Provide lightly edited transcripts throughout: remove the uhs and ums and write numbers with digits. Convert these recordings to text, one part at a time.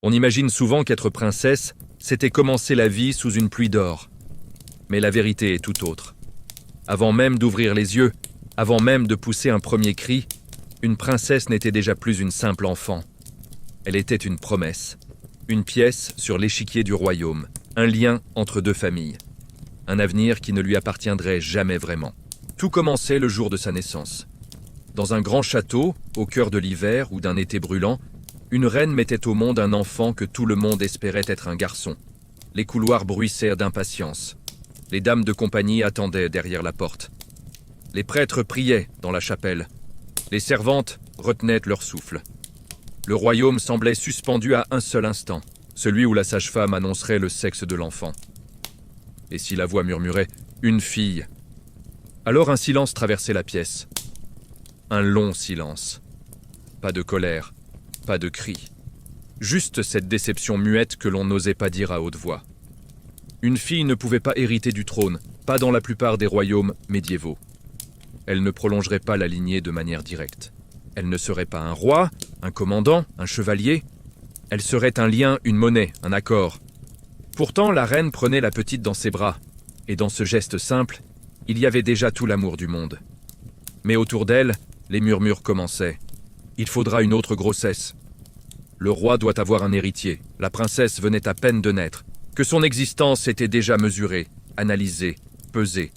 On imagine souvent qu'être princesse, c'était commencer la vie sous une pluie d'or. Mais la vérité est tout autre. Avant même d'ouvrir les yeux, avant même de pousser un premier cri, une princesse n'était déjà plus une simple enfant. Elle était une promesse, une pièce sur l'échiquier du royaume, un lien entre deux familles, un avenir qui ne lui appartiendrait jamais vraiment. Tout commençait le jour de sa naissance. Dans un grand château, au cœur de l'hiver ou d'un été brûlant, une reine mettait au monde un enfant que tout le monde espérait être un garçon. Les couloirs bruissèrent d'impatience. Les dames de compagnie attendaient derrière la porte. Les prêtres priaient dans la chapelle. Les servantes retenaient leur souffle. Le royaume semblait suspendu à un seul instant, celui où la sage-femme annoncerait le sexe de l'enfant. Et si la voix murmurait « une fille », alors un silence traversait la pièce. Un long silence. Pas de colère, pas de cri. Juste cette déception muette que l'on n'osait pas dire à haute voix. Une fille ne pouvait pas hériter du trône, pas dans la plupart des royaumes médiévaux. Elle ne prolongerait pas la lignée de manière directe. Elle ne serait pas un roi, un commandant, un chevalier. Elle serait un lien, une monnaie, un accord. Pourtant, la reine prenait la petite dans ses bras, et dans ce geste simple, il y avait déjà tout l'amour du monde. Mais autour d'elle, les murmures commençaient. Il faudra une autre grossesse. Le roi doit avoir un héritier. La princesse venait à peine de naître. Que son existence était déjà mesurée, analysée, pesée.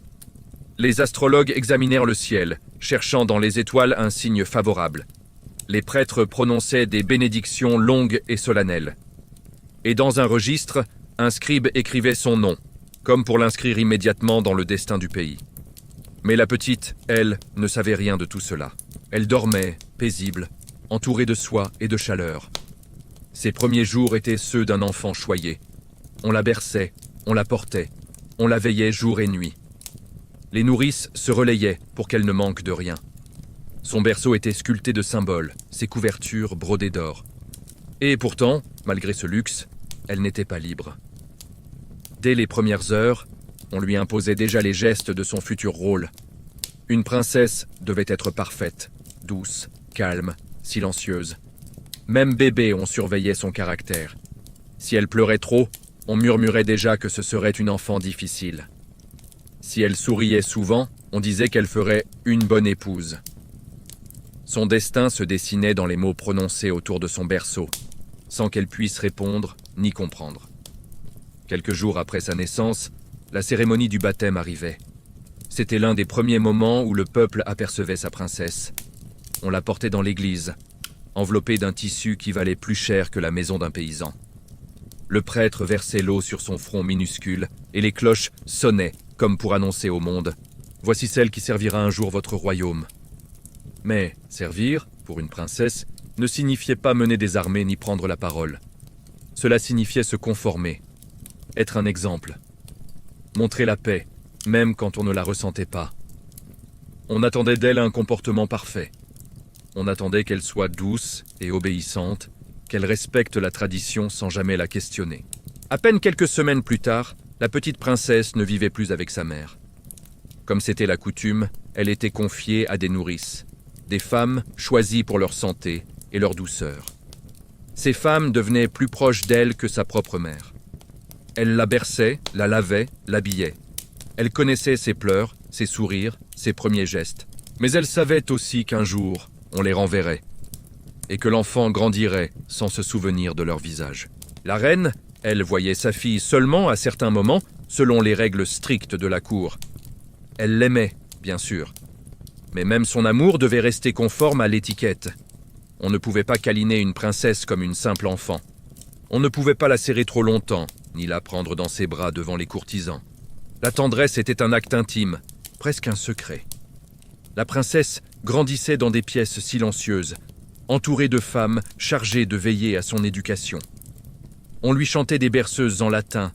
Les astrologues examinèrent le ciel, cherchant dans les étoiles un signe favorable. Les prêtres prononçaient des bénédictions longues et solennelles. Et dans un registre, un scribe écrivait son nom, comme pour l'inscrire immédiatement dans le destin du pays. Mais la petite, elle, ne savait rien de tout cela. Elle dormait, paisible, entourée de soie et de chaleur. Ses premiers jours étaient ceux d'un enfant choyé. On la berçait, on la portait, on la veillait jour et nuit. Les nourrices se relayaient pour qu'elle ne manque de rien. Son berceau était sculpté de symboles, ses couvertures brodées d'or. Et pourtant, malgré ce luxe, elle n'était pas libre. Dès les premières heures, on lui imposait déjà les gestes de son futur rôle. Une princesse devait être parfaite, douce, calme, silencieuse. Même bébé, on surveillait son caractère. Si elle pleurait trop, on murmurait déjà que ce serait une enfant difficile. Si elle souriait souvent, on disait qu'elle ferait une bonne épouse. Son destin se dessinait dans les mots prononcés autour de son berceau, sans qu'elle puisse répondre ni comprendre. Quelques jours après sa naissance, la cérémonie du baptême arrivait. C'était l'un des premiers moments où le peuple apercevait sa princesse. On la portait dans l'église, enveloppée d'un tissu qui valait plus cher que la maison d'un paysan. Le prêtre versait l'eau sur son front minuscule et les cloches sonnaient comme pour annoncer au monde « Voici celle qui servira un jour votre royaume ». Mais servir, pour une princesse, ne signifiait pas mener des armées ni prendre la parole. Cela signifiait se conformer, être un exemple, montrer la paix, même quand on ne la ressentait pas. On attendait d'elle un comportement parfait. On attendait qu'elle soit douce et obéissante, qu'elle respecte la tradition sans jamais la questionner. À peine quelques semaines plus tard, la petite princesse ne vivait plus avec sa mère. Comme c'était la coutume, elle était confiée à des nourrices, des femmes choisies pour leur santé et leur douceur. Ces femmes devenaient plus proches d'elle que sa propre mère. Elle la berçait, la lavait, l'habillait. Elle connaissait ses pleurs, ses sourires, ses premiers gestes. Mais elle savait aussi qu'un jour, on les renverrait. Et que l'enfant grandirait sans se souvenir de leur visage. La reine, elle voyait sa fille seulement à certains moments, selon les règles strictes de la cour. Elle l'aimait, bien sûr. Mais même son amour devait rester conforme à l'étiquette. On ne pouvait pas câliner une princesse comme une simple enfant. On ne pouvait pas la serrer trop longtemps, ni la prendre dans ses bras devant les courtisans. La tendresse était un acte intime, presque un secret. La princesse grandissait dans des pièces silencieuses, entourée de femmes chargées de veiller à son éducation. On lui chantait des berceuses en latin,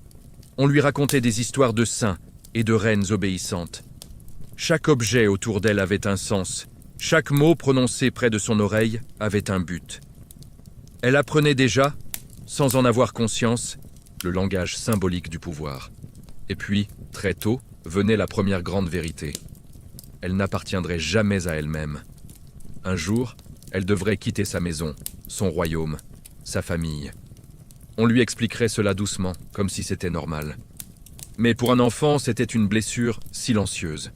on lui racontait des histoires de saints et de reines obéissantes. Chaque objet autour d'elle avait un sens, chaque mot prononcé près de son oreille avait un but. Elle apprenait déjà, sans en avoir conscience, le langage symbolique du pouvoir. Et puis, très tôt, venait la première grande vérité. Elle n'appartiendrait jamais à elle-même. Un jour, elle devrait quitter sa maison, son royaume, sa famille. On lui expliquerait cela doucement, comme si c'était normal. Mais pour un enfant, c'était une blessure silencieuse.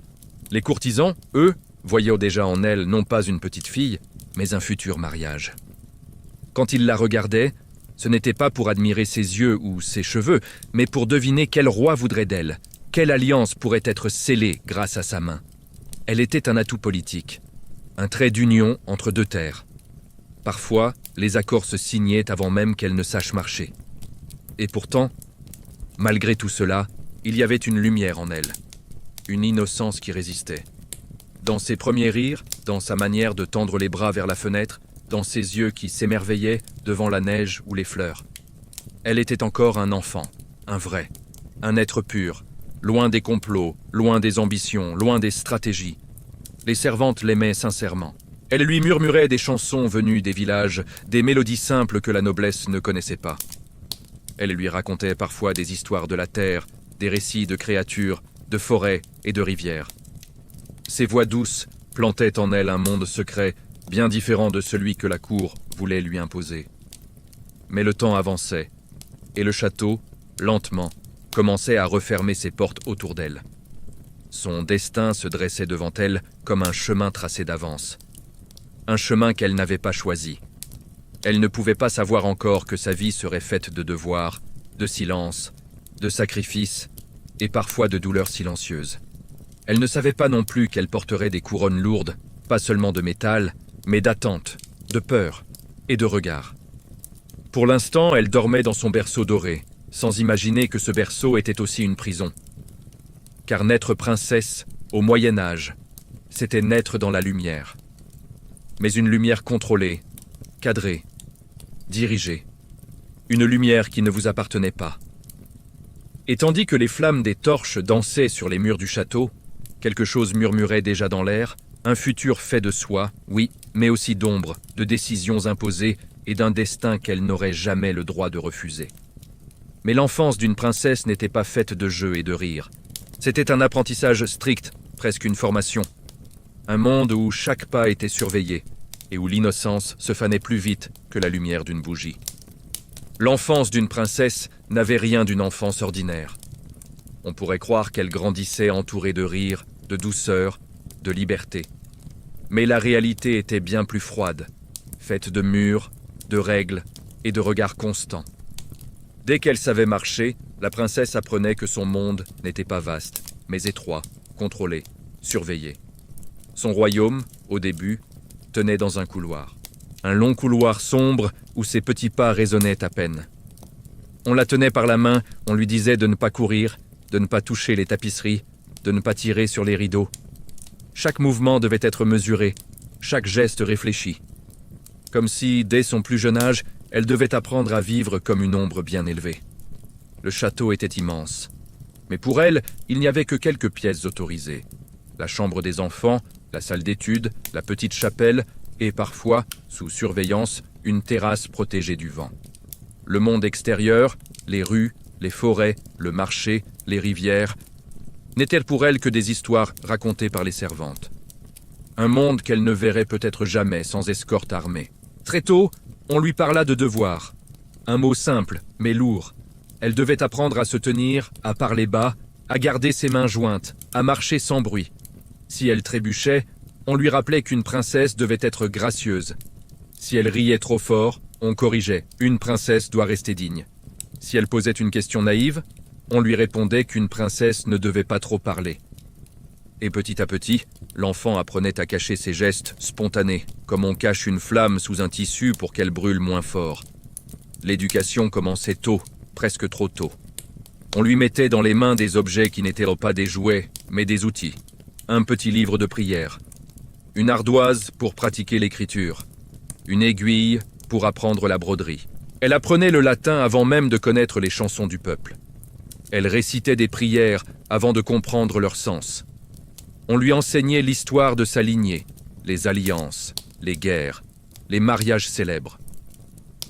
Les courtisans, eux, voyaient déjà en elle non pas une petite fille, mais un futur mariage. Quand ils la regardaient, ce n'était pas pour admirer ses yeux ou ses cheveux, mais pour deviner quel roi voudrait d'elle, quelle alliance pourrait être scellée grâce à sa main. Elle était un atout politique, un trait d'union entre deux terres. Parfois, les accords se signaient avant même qu'elle ne sache marcher. Et pourtant, malgré tout cela, il y avait une lumière en elle, une innocence qui résistait. Dans ses premiers rires, dans sa manière de tendre les bras vers la fenêtre, dans ses yeux qui s'émerveillaient devant la neige ou les fleurs. Elle était encore un enfant, un vrai, un être pur, loin des complots, loin des ambitions, loin des stratégies. Les servantes l'aimaient sincèrement. Elles lui murmuraient des chansons venues des villages, des mélodies simples que la noblesse ne connaissait pas. Elle lui racontait parfois des histoires de la terre, des récits de créatures, de forêts et de rivières. Ses voix douces plantaient en elle un monde secret, bien différent de celui que la cour voulait lui imposer. Mais le temps avançait, et le château, lentement, commençait à refermer ses portes autour d'elle. Son destin se dressait devant elle comme un chemin tracé d'avance. Un chemin qu'elle n'avait pas choisi. Elle ne pouvait pas savoir encore que sa vie serait faite de devoirs, de silence, de sacrifices et parfois de douleurs silencieuses. Elle ne savait pas non plus qu'elle porterait des couronnes lourdes, pas seulement de métal, mais d'attente, de peur et de regard. Pour l'instant, elle dormait dans son berceau doré, sans imaginer que ce berceau était aussi une prison. Car naître princesse, au Moyen Âge, c'était naître dans la lumière. Mais une lumière contrôlée, cadrée, dirigée. Une lumière qui ne vous appartenait pas. Et tandis que les flammes des torches dansaient sur les murs du château, quelque chose murmurait déjà dans l'air, un futur fait de soi, oui, mais aussi d'ombre, de décisions imposées et d'un destin qu'elle n'aurait jamais le droit de refuser. Mais l'enfance d'une princesse n'était pas faite de jeux et de rires. C'était un apprentissage strict, presque une formation. Un monde où chaque pas était surveillé et où l'innocence se fanait plus vite que la lumière d'une bougie. L'enfance d'une princesse n'avait rien d'une enfance ordinaire. On pourrait croire qu'elle grandissait entourée de rires, de douceur, de liberté. Mais la réalité était bien plus froide, faite de murs, de règles et de regards constants. Dès qu'elle savait marcher, la princesse apprenait que son monde n'était pas vaste, mais étroit, contrôlé, surveillé. Son royaume, au début, tenait dans un couloir. Un long couloir sombre où ses petits pas résonnaient à peine. On la tenait par la main, on lui disait de ne pas courir, de ne pas toucher les tapisseries, de ne pas tirer sur les rideaux. Chaque mouvement devait être mesuré, chaque geste réfléchi. Comme si, dès son plus jeune âge, elle devait apprendre à vivre comme une ombre bien élevée. Le château était immense. Mais pour elle, il n'y avait que quelques pièces autorisées. La chambre des enfants, la salle d'études, la petite chapelle et parfois, sous surveillance, une terrasse protégée du vent. Le monde extérieur, les rues, les forêts, le marché, les rivières, n'étaient pour elle que des histoires racontées par les servantes. Un monde qu'elle ne verrait peut-être jamais sans escorte armée. Très tôt, on lui parla de devoir. Un mot simple, mais lourd. Elle devait apprendre à se tenir, à parler bas, à garder ses mains jointes, à marcher sans bruit. Si elle trébuchait, on lui rappelait qu'une princesse devait être gracieuse. Si elle riait trop fort, on corrigeait. Une princesse doit rester digne. Si elle posait une question naïve, on lui répondait qu'une princesse ne devait pas trop parler. Et petit à petit, l'enfant apprenait à cacher ses gestes spontanés, comme on cache une flamme sous un tissu pour qu'elle brûle moins fort. L'éducation commençait tôt, presque trop tôt. On lui mettait dans les mains des objets qui n'étaient pas des jouets, mais des outils. Un petit livre de prière, une ardoise pour pratiquer l'écriture, une aiguille pour apprendre la broderie. Elle apprenait le latin avant même de connaître les chansons du peuple. Elle récitait des prières avant de comprendre leur sens. On lui enseignait l'histoire de sa lignée, les alliances, les guerres, les mariages célèbres.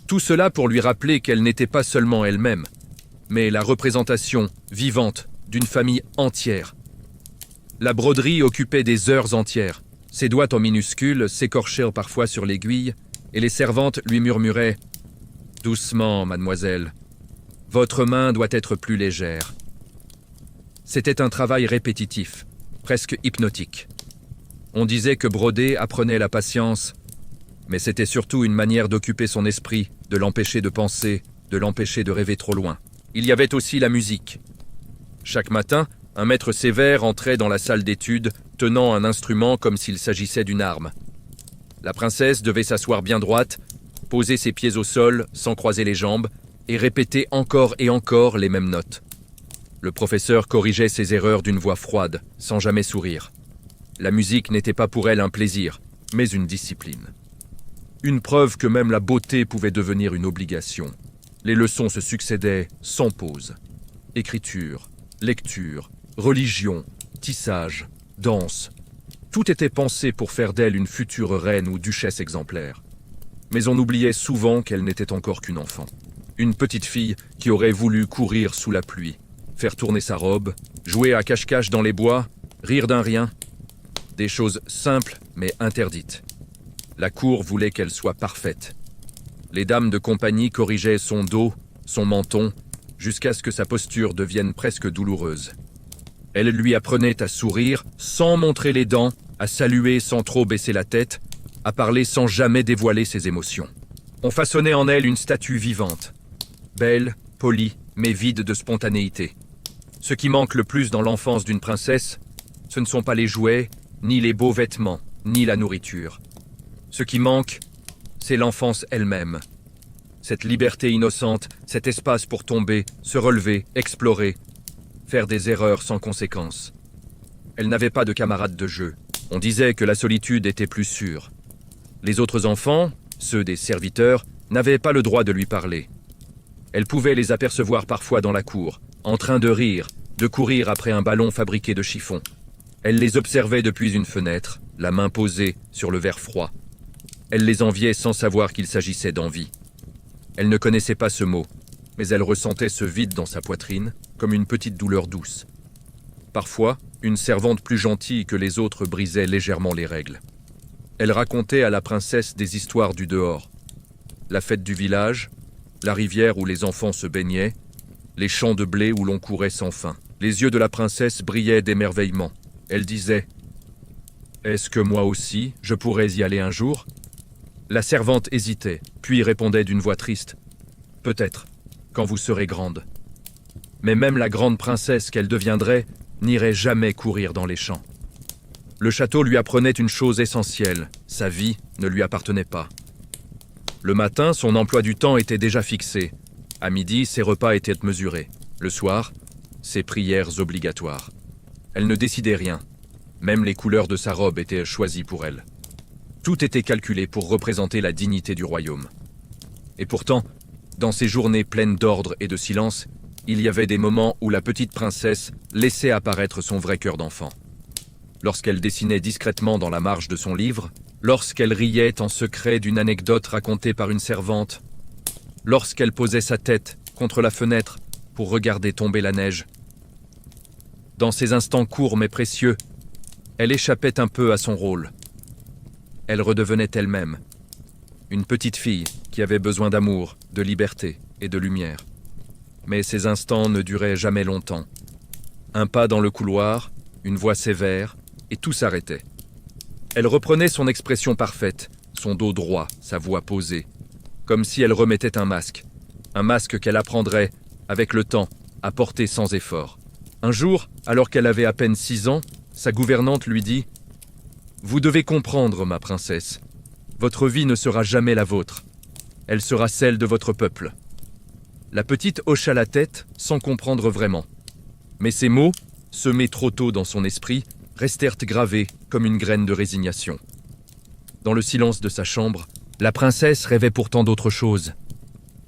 Tout cela pour lui rappeler qu'elle n'était pas seulement elle-même, mais la représentation vivante d'une famille entière. La broderie occupait des heures entières. Ses doigts en minuscules s'écorchaient parfois sur l'aiguille, et les servantes lui murmuraient « Doucement, mademoiselle, Votre main doit être plus légère. » C'était un travail répétitif, presque hypnotique. On disait que broder apprenait la patience, mais c'était surtout une manière d'occuper son esprit, de l'empêcher de penser, de l'empêcher de rêver trop loin. Il y avait aussi la musique. Chaque matin, un maître sévère entrait dans la salle d'études, tenant un instrument comme s'il s'agissait d'une arme. La princesse devait s'asseoir bien droite, poser ses pieds au sol sans croiser les jambes, et répéter encore et encore les mêmes notes. Le professeur corrigeait ses erreurs d'une voix froide, sans jamais sourire. La musique n'était pas pour elle un plaisir, mais une discipline. Une preuve que même la beauté pouvait devenir une obligation. Les leçons se succédaient sans pause. Écriture, lecture, religion, tissage, danse. Tout était pensé pour faire d'elle une future reine ou duchesse exemplaire. Mais on oubliait souvent qu'elle n'était encore qu'une enfant. Une petite fille qui aurait voulu courir sous la pluie, faire tourner sa robe, jouer à cache-cache dans les bois, rire d'un rien. Des choses simples mais interdites. La cour voulait qu'elle soit parfaite. Les dames de compagnie corrigeaient son dos, son menton, jusqu'à ce que sa posture devienne presque douloureuse. Elle lui apprenait à sourire sans montrer les dents, à saluer sans trop baisser la tête, à parler sans jamais dévoiler ses émotions. On façonnait en elle une statue vivante, belle, polie, mais vide de spontanéité. Ce qui manque le plus dans l'enfance d'une princesse, ce ne sont pas les jouets, ni les beaux vêtements, ni la nourriture. Ce qui manque, c'est l'enfance elle-même. Cette liberté innocente, cet espace pour tomber, se relever, explorer, faire des erreurs sans conséquence. Elle n'avait pas de camarades de jeu. On disait que la solitude était plus sûre. Les autres enfants, ceux des serviteurs, n'avaient pas le droit de lui parler. Elle pouvait les apercevoir parfois dans la cour, en train de rire, de courir après un ballon fabriqué de chiffon. Elle les observait depuis une fenêtre, la main posée sur le verre froid. Elle les enviait sans savoir qu'il s'agissait d'envie. Elle ne connaissait pas ce mot, mais elle ressentait ce vide dans sa poitrine, comme une petite douleur douce. Parfois, une servante plus gentille que les autres brisait légèrement les règles. Elle racontait à la princesse des histoires du dehors. La fête du village, la rivière où les enfants se baignaient, les champs de blé où l'on courait sans fin. Les yeux de la princesse brillaient d'émerveillement. Elle disait « Est-ce que moi aussi, je pourrais y aller un jour ?» La servante hésitait, puis répondait d'une voix triste « Peut-être, quand vous serez grande. » Mais même la grande princesse qu'elle deviendrait n'irait jamais courir dans les champs. Le château lui apprenait une chose essentielle, sa vie ne lui appartenait pas. Le matin, son emploi du temps était déjà fixé. À midi, ses repas étaient mesurés. Le soir, ses prières obligatoires. Elle ne décidait rien. Même les couleurs de sa robe étaient choisies pour elle. Tout était calculé pour représenter la dignité du royaume. Et pourtant, dans ces journées pleines d'ordre et de silence, il y avait des moments où la petite princesse laissait apparaître son vrai cœur d'enfant. Lorsqu'elle dessinait discrètement dans la marge de son livre, lorsqu'elle riait en secret d'une anecdote racontée par une servante, lorsqu'elle posait sa tête contre la fenêtre pour regarder tomber la neige. Dans ces instants courts mais précieux, elle échappait un peu à son rôle. Elle redevenait elle-même, une petite fille qui avait besoin d'amour, de liberté et de lumière. Mais ces instants ne duraient jamais longtemps. Un pas dans le couloir, une voix sévère, et tout s'arrêtait. Elle reprenait son expression parfaite, son dos droit, sa voix posée, comme si elle remettait un masque qu'elle apprendrait, avec le temps, à porter sans effort. Un jour, alors qu'elle avait à peine 6 ans, sa gouvernante lui dit « Vous devez comprendre, ma princesse, votre vie ne sera jamais la vôtre. Elle sera celle de votre peuple. » La petite hocha la tête sans comprendre vraiment. Mais ces mots, semés trop tôt dans son esprit, restèrent gravés comme une graine de résignation. Dans le silence de sa chambre, la princesse rêvait pourtant d'autre chose.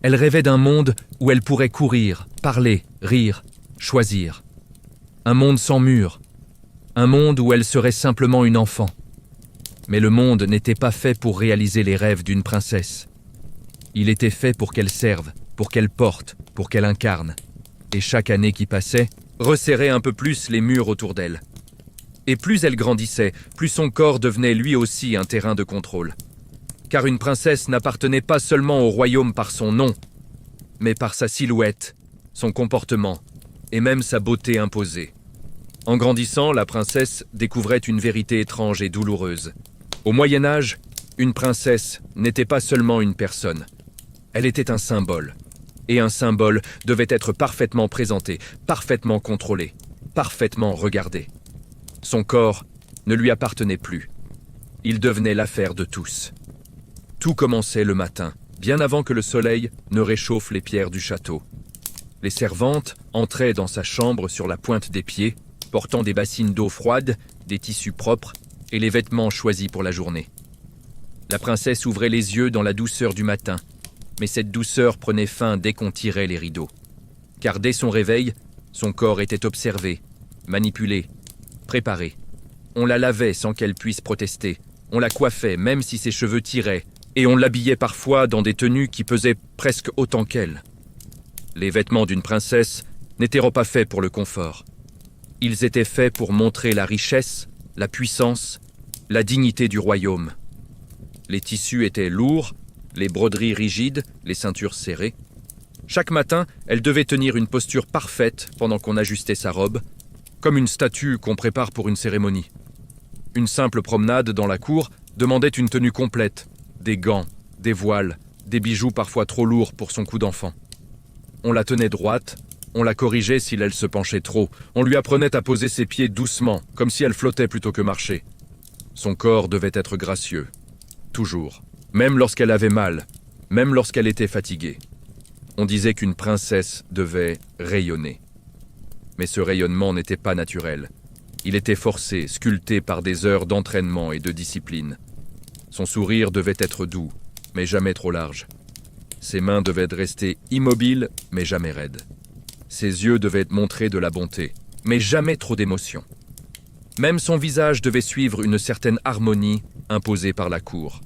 Elle rêvait d'un monde où elle pourrait courir, parler, rire, choisir. Un monde sans murs. Un monde où elle serait simplement une enfant. Mais le monde n'était pas fait pour réaliser les rêves d'une princesse. Il était fait pour qu'elle serve, pour qu'elle porte, pour qu'elle incarne. Et chaque année qui passait resserrait un peu plus les murs autour d'elle. Et plus elle grandissait, plus son corps devenait lui aussi un terrain de contrôle. Car une princesse n'appartenait pas seulement au royaume par son nom, mais par sa silhouette, son comportement et même sa beauté imposée. En grandissant, la princesse découvrait une vérité étrange et douloureuse. Au Moyen Âge, une princesse n'était pas seulement une personne. Elle était un symbole. Et un symbole devait être parfaitement présenté, parfaitement contrôlé, parfaitement regardé. Son corps ne lui appartenait plus. Il devenait l'affaire de tous. Tout commençait le matin, bien avant que le soleil ne réchauffe les pierres du château. Les servantes entraient dans sa chambre sur la pointe des pieds, portant des bassines d'eau froide, des tissus propres et les vêtements choisis pour la journée. La princesse ouvrait les yeux dans la douceur du matin, mais cette douceur prenait fin dès qu'on tirait les rideaux. Car dès son réveil, son corps était observé, manipulé, préparé. On la lavait sans qu'elle puisse protester, on la coiffait même si ses cheveux tiraient, et on l'habillait parfois dans des tenues qui pesaient presque autant qu'elle. Les vêtements d'une princesse n'étaient pas faits pour le confort. Ils étaient faits pour montrer la richesse, la puissance, la dignité du royaume. Les tissus étaient lourds, les broderies rigides, les ceintures serrées. Chaque matin, elle devait tenir une posture parfaite pendant qu'on ajustait sa robe, comme une statue qu'on prépare pour une cérémonie. Une simple promenade dans la cour demandait une tenue complète, des gants, des voiles, des bijoux parfois trop lourds pour son cou d'enfant. On la tenait droite, on la corrigeait si elle se penchait trop, on lui apprenait à poser ses pieds doucement, comme si elle flottait plutôt que marchait. Son corps devait être gracieux, toujours. Même lorsqu'elle avait mal, même lorsqu'elle était fatiguée. On disait qu'une princesse devait rayonner. Mais ce rayonnement n'était pas naturel. Il était forcé, sculpté par des heures d'entraînement et de discipline. Son sourire devait être doux, mais jamais trop large. Ses mains devaient rester immobiles, mais jamais raides. Ses yeux devaient montrer de la bonté, mais jamais trop d'émotion. Même son visage devait suivre une certaine harmonie imposée par la cour.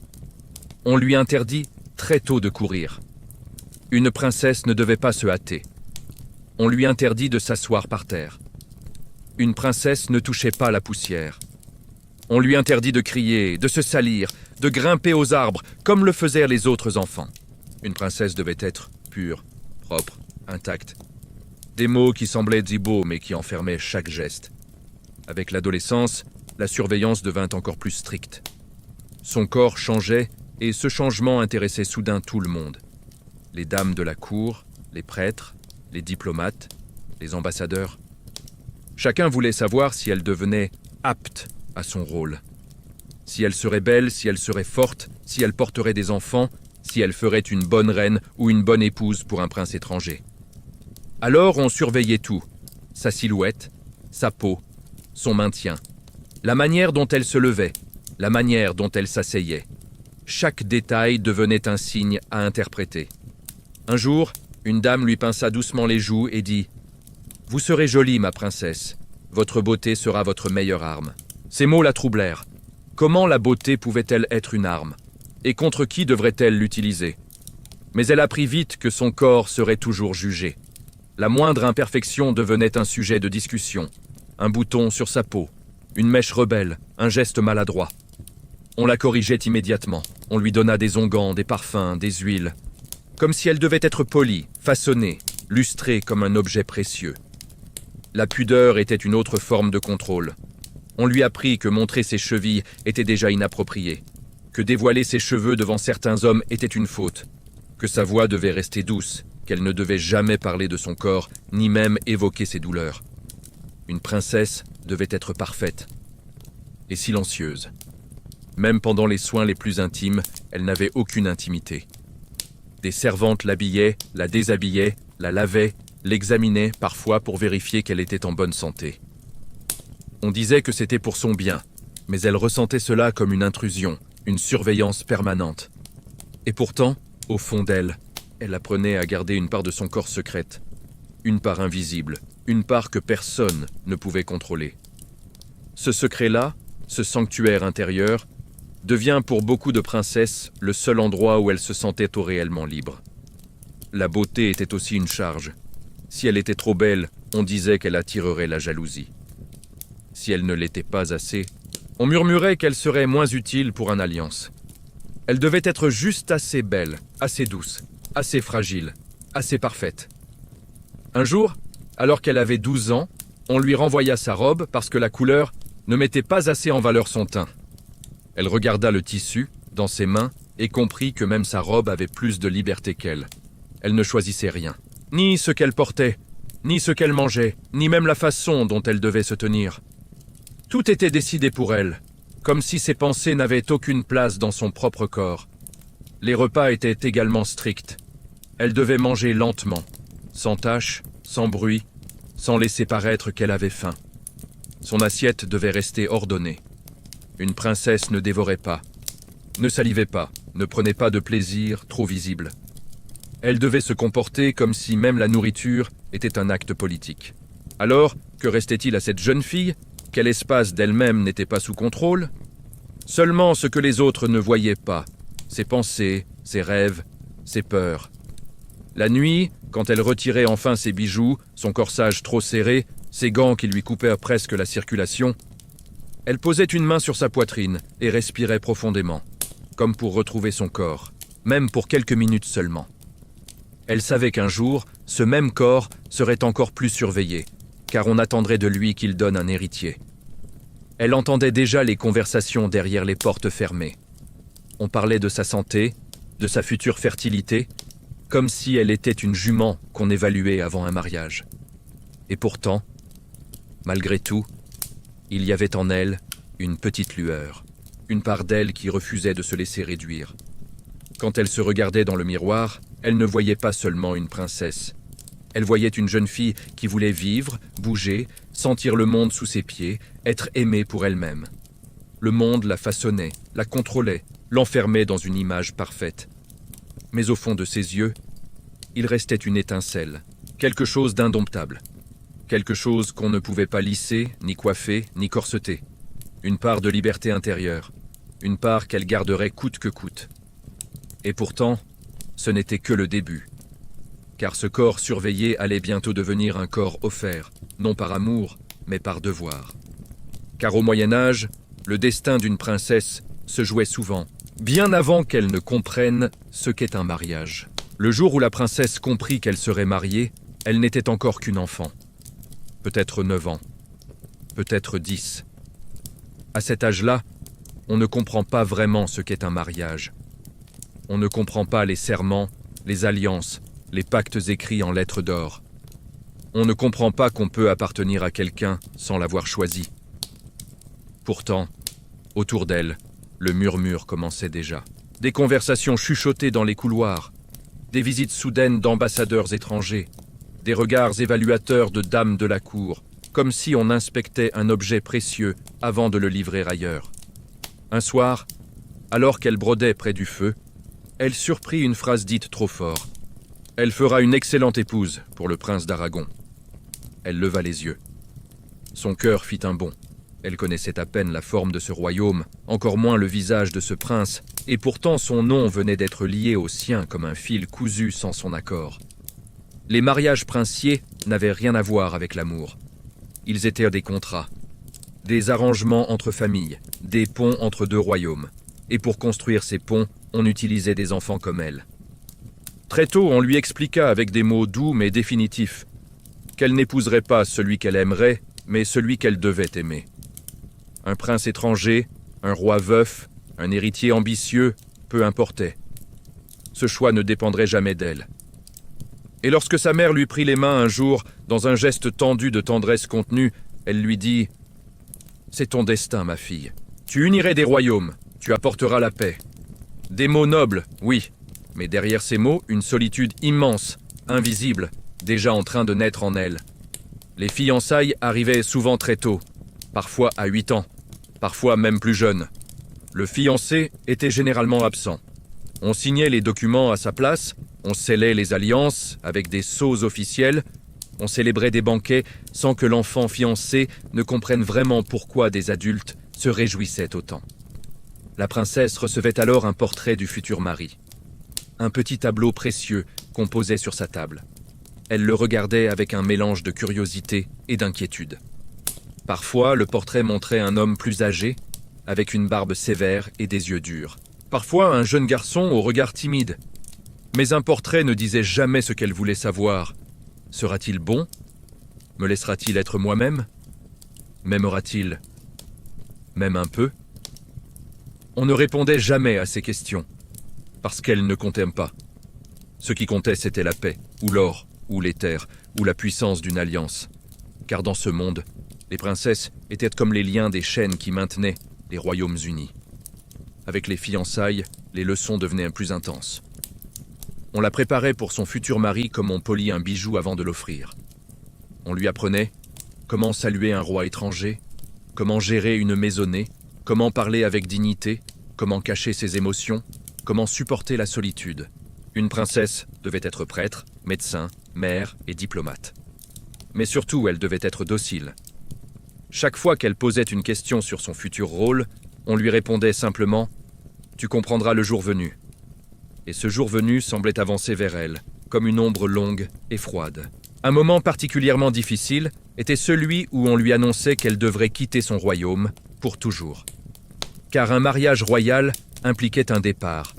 On lui interdit très tôt de courir. Une princesse ne devait pas se hâter. On lui interdit de s'asseoir par terre. Une princesse ne touchait pas la poussière. On lui interdit de crier, de se salir, de grimper aux arbres, comme le faisaient les autres enfants. Une princesse devait être pure, propre, intacte. Des mots qui semblaient si beaux, mais qui enfermaient chaque geste. Avec l'adolescence, la surveillance devint encore plus stricte. Son corps changeait, et ce changement intéressait soudain tout le monde. Les dames de la cour, les prêtres, les diplomates, les ambassadeurs. Chacun voulait savoir si elle devenait apte à son rôle. Si elle serait belle, si elle serait forte, si elle porterait des enfants, si elle ferait une bonne reine ou une bonne épouse pour un prince étranger. Alors on surveillait tout, sa silhouette, sa peau, son maintien, la manière dont elle se levait, la manière dont elle s'asseyait. Chaque détail devenait un signe à interpréter. Un jour, une dame lui pinça doucement les joues et dit « Vous serez jolie, ma princesse. Votre beauté sera votre meilleure arme. » Ces mots la troublèrent. Comment la beauté pouvait-elle être une arme? Et contre qui devrait-elle l'utiliser? Mais elle apprit vite que son corps serait toujours jugé. La moindre imperfection devenait un sujet de discussion. Un bouton sur sa peau, une mèche rebelle, un geste maladroit. On la corrigeait immédiatement. On lui donna des onguents, des parfums, des huiles. Comme si elle devait être polie, façonnée, lustrée comme un objet précieux. La pudeur était une autre forme de contrôle. On lui apprit que montrer ses chevilles était déjà inapproprié, que dévoiler ses cheveux devant certains hommes était une faute, que sa voix devait rester douce, qu'elle ne devait jamais parler de son corps, ni même évoquer ses douleurs. Une princesse devait être parfaite et silencieuse. Même pendant les soins les plus intimes, elle n'avait aucune intimité. Des servantes l'habillaient, la déshabillaient, la lavaient, l'examinaient parfois pour vérifier qu'elle était en bonne santé. On disait que c'était pour son bien, mais elle ressentait cela comme une intrusion, une surveillance permanente. Et pourtant, au fond d'elle, elle apprenait à garder une part de son corps secrète, une part invisible, une part que personne ne pouvait contrôler. Ce secret-là, ce sanctuaire intérieur, devient pour beaucoup de princesses le seul endroit où elles se sentaient réellement libres. La beauté était aussi une charge. Si elle était trop belle, on disait qu'elle attirerait la jalousie. Si elle ne l'était pas assez, on murmurait qu'elle serait moins utile pour une alliance. Elle devait être juste assez belle, assez douce, assez fragile, assez parfaite. Un jour, alors qu'elle avait 12 ans, on lui renvoya sa robe parce que la couleur ne mettait pas assez en valeur son teint. Elle regarda le tissu dans ses mains et comprit que même sa robe avait plus de liberté qu'elle. Elle ne choisissait rien, ni ce qu'elle portait, ni ce qu'elle mangeait, ni même la façon dont elle devait se tenir. Tout était décidé pour elle, comme si ses pensées n'avaient aucune place dans son propre corps. Les repas étaient également stricts. Elle devait manger lentement, sans tâche, sans bruit, sans laisser paraître qu'elle avait faim. Son assiette devait rester ordonnée. Une princesse ne dévorait pas, ne salivait pas, ne prenait pas de plaisir trop visible. Elle devait se comporter comme si même la nourriture était un acte politique. Alors, que restait-il à cette jeune fille? Quel espace d'elle-même n'était pas sous contrôle? Seulement ce que les autres ne voyaient pas, ses pensées, ses rêves, ses peurs. La nuit, quand elle retirait enfin ses bijoux, son corsage trop serré, ses gants qui lui coupaient presque la circulation, elle posait une main sur sa poitrine et respirait profondément, comme pour retrouver son corps, même pour quelques minutes seulement. Elle savait qu'un jour, ce même corps serait encore plus surveillé, car on attendrait de lui qu'il donne un héritier. Elle entendait déjà les conversations derrière les portes fermées. On parlait de sa santé, de sa future fertilité, comme si elle était une jument qu'on évaluait avant un mariage. Et pourtant, malgré tout, il y avait en elle une petite lueur, une part d'elle qui refusait de se laisser réduire. Quand elle se regardait dans le miroir, elle ne voyait pas seulement une princesse. Elle voyait une jeune fille qui voulait vivre, bouger, sentir le monde sous ses pieds, être aimée pour elle-même. Le monde la façonnait, la contrôlait, l'enfermait dans une image parfaite. Mais au fond de ses yeux, il restait une étincelle, quelque chose d'indomptable. Quelque chose qu'on ne pouvait pas lisser, ni coiffer, ni corseter. Une part de liberté intérieure, une part qu'elle garderait coûte que coûte. Et pourtant, ce n'était que le début. Car ce corps surveillé allait bientôt devenir un corps offert, non par amour, mais par devoir. Car au Moyen-Âge, le destin d'une princesse se jouait souvent, bien avant qu'elle ne comprenne ce qu'est un mariage. Le jour où la princesse comprit qu'elle serait mariée, elle n'était encore qu'une enfant. Peut-être 9 ans, peut-être 10. À cet âge-là, on ne comprend pas vraiment ce qu'est un mariage. On ne comprend pas les serments, les alliances, les pactes écrits en lettres d'or. On ne comprend pas qu'on peut appartenir à quelqu'un sans l'avoir choisi. Pourtant, autour d'elle, le murmure commençait déjà. Des conversations chuchotées dans les couloirs, des visites soudaines d'ambassadeurs étrangers, des regards évaluateurs de dames de la cour, comme si on inspectait un objet précieux avant de le livrer ailleurs. Un soir, alors qu'elle brodait près du feu, elle surprit une phrase dite trop fort. « Elle fera une excellente épouse pour le prince d'Aragon. » Elle leva les yeux. Son cœur fit un bond. Elle connaissait à peine la forme de ce royaume, encore moins le visage de ce prince, et pourtant son nom venait d'être lié au sien comme un fil cousu sans son accord. Les mariages princiers n'avaient rien à voir avec l'amour. Ils étaient des contrats, des arrangements entre familles, des ponts entre deux royaumes. Et pour construire ces ponts, on utilisait des enfants comme elle. Très tôt, on lui expliqua avec des mots doux mais définitifs qu'elle n'épouserait pas celui qu'elle aimerait, mais celui qu'elle devait aimer. Un prince étranger, un roi veuf, un héritier ambitieux, peu importait. Ce choix ne dépendrait jamais d'elle. Et lorsque sa mère lui prit les mains un jour, dans un geste tendu de tendresse contenue, elle lui dit « C'est ton destin, ma fille. Tu unirais des royaumes, tu apporteras la paix. » Des mots nobles, oui, mais derrière ces mots, une solitude immense, invisible, déjà en train de naître en elle. Les fiançailles arrivaient souvent très tôt, parfois à 8 ans, parfois même plus jeune. Le fiancé était généralement absent. On signait les documents à sa place, on scellait les alliances avec des sceaux officiels, on célébrait des banquets sans que l'enfant fiancé ne comprenne vraiment pourquoi des adultes se réjouissaient autant. La princesse recevait alors un portrait du futur mari. Un petit tableau précieux qu'on posait sur sa table. Elle le regardait avec un mélange de curiosité et d'inquiétude. Parfois, le portrait montrait un homme plus âgé, avec une barbe sévère et des yeux durs. Parfois, un jeune garçon au regard timide. Mais un portrait ne disait jamais ce qu'elle voulait savoir. Sera-t-il bon? Me laissera-t-il être moi-même? M'aimera-t-il? Même un peu? On ne répondait jamais à ces questions, parce qu'elles ne comptaient pas. Ce qui comptait, c'était la paix, ou l'or, ou les terres, ou la puissance d'une alliance. Car dans ce monde, les princesses étaient comme les liens des chaînes qui maintenaient les royaumes unis. Avec les fiançailles, les leçons devenaient plus intenses. On la préparait pour son futur mari comme on polit un bijou avant de l'offrir. On lui apprenait comment saluer un roi étranger, comment gérer une maisonnée, comment parler avec dignité, comment cacher ses émotions, comment supporter la solitude. Une princesse devait être prêtre, médecin, mère et diplomate. Mais surtout, elle devait être docile. Chaque fois qu'elle posait une question sur son futur rôle, on lui répondait simplement « Tu comprendras le jour venu ». Et ce jour venu semblait avancer vers elle, comme une ombre longue et froide. Un moment particulièrement difficile était celui où on lui annonçait qu'elle devrait quitter son royaume pour toujours. Car un mariage royal impliquait un départ,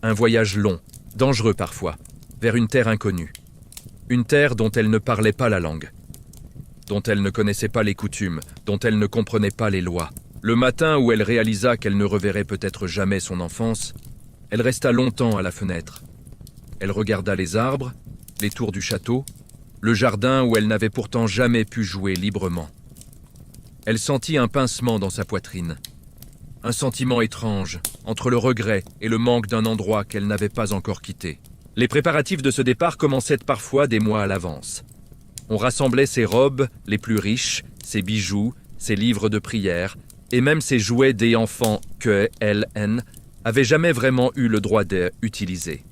un voyage long, dangereux parfois, vers une terre inconnue. Une terre dont elle ne parlait pas la langue, dont elle ne connaissait pas les coutumes, dont elle ne comprenait pas les lois. Le matin où elle réalisa qu'elle ne reverrait peut-être jamais son enfance, elle resta longtemps à la fenêtre. Elle regarda les arbres, les tours du château, le jardin où elle n'avait pourtant jamais pu jouer librement. Elle sentit un pincement dans sa poitrine, un sentiment étrange entre le regret et le manque d'un endroit qu'elle n'avait pas encore quitté. Les préparatifs de ce départ commençaient parfois des mois à l'avance. On rassemblait ses robes les plus riches, ses bijoux, ses livres de prière, et même ses jouets des enfants que L.N. avait jamais vraiment eu le droit d'utiliser.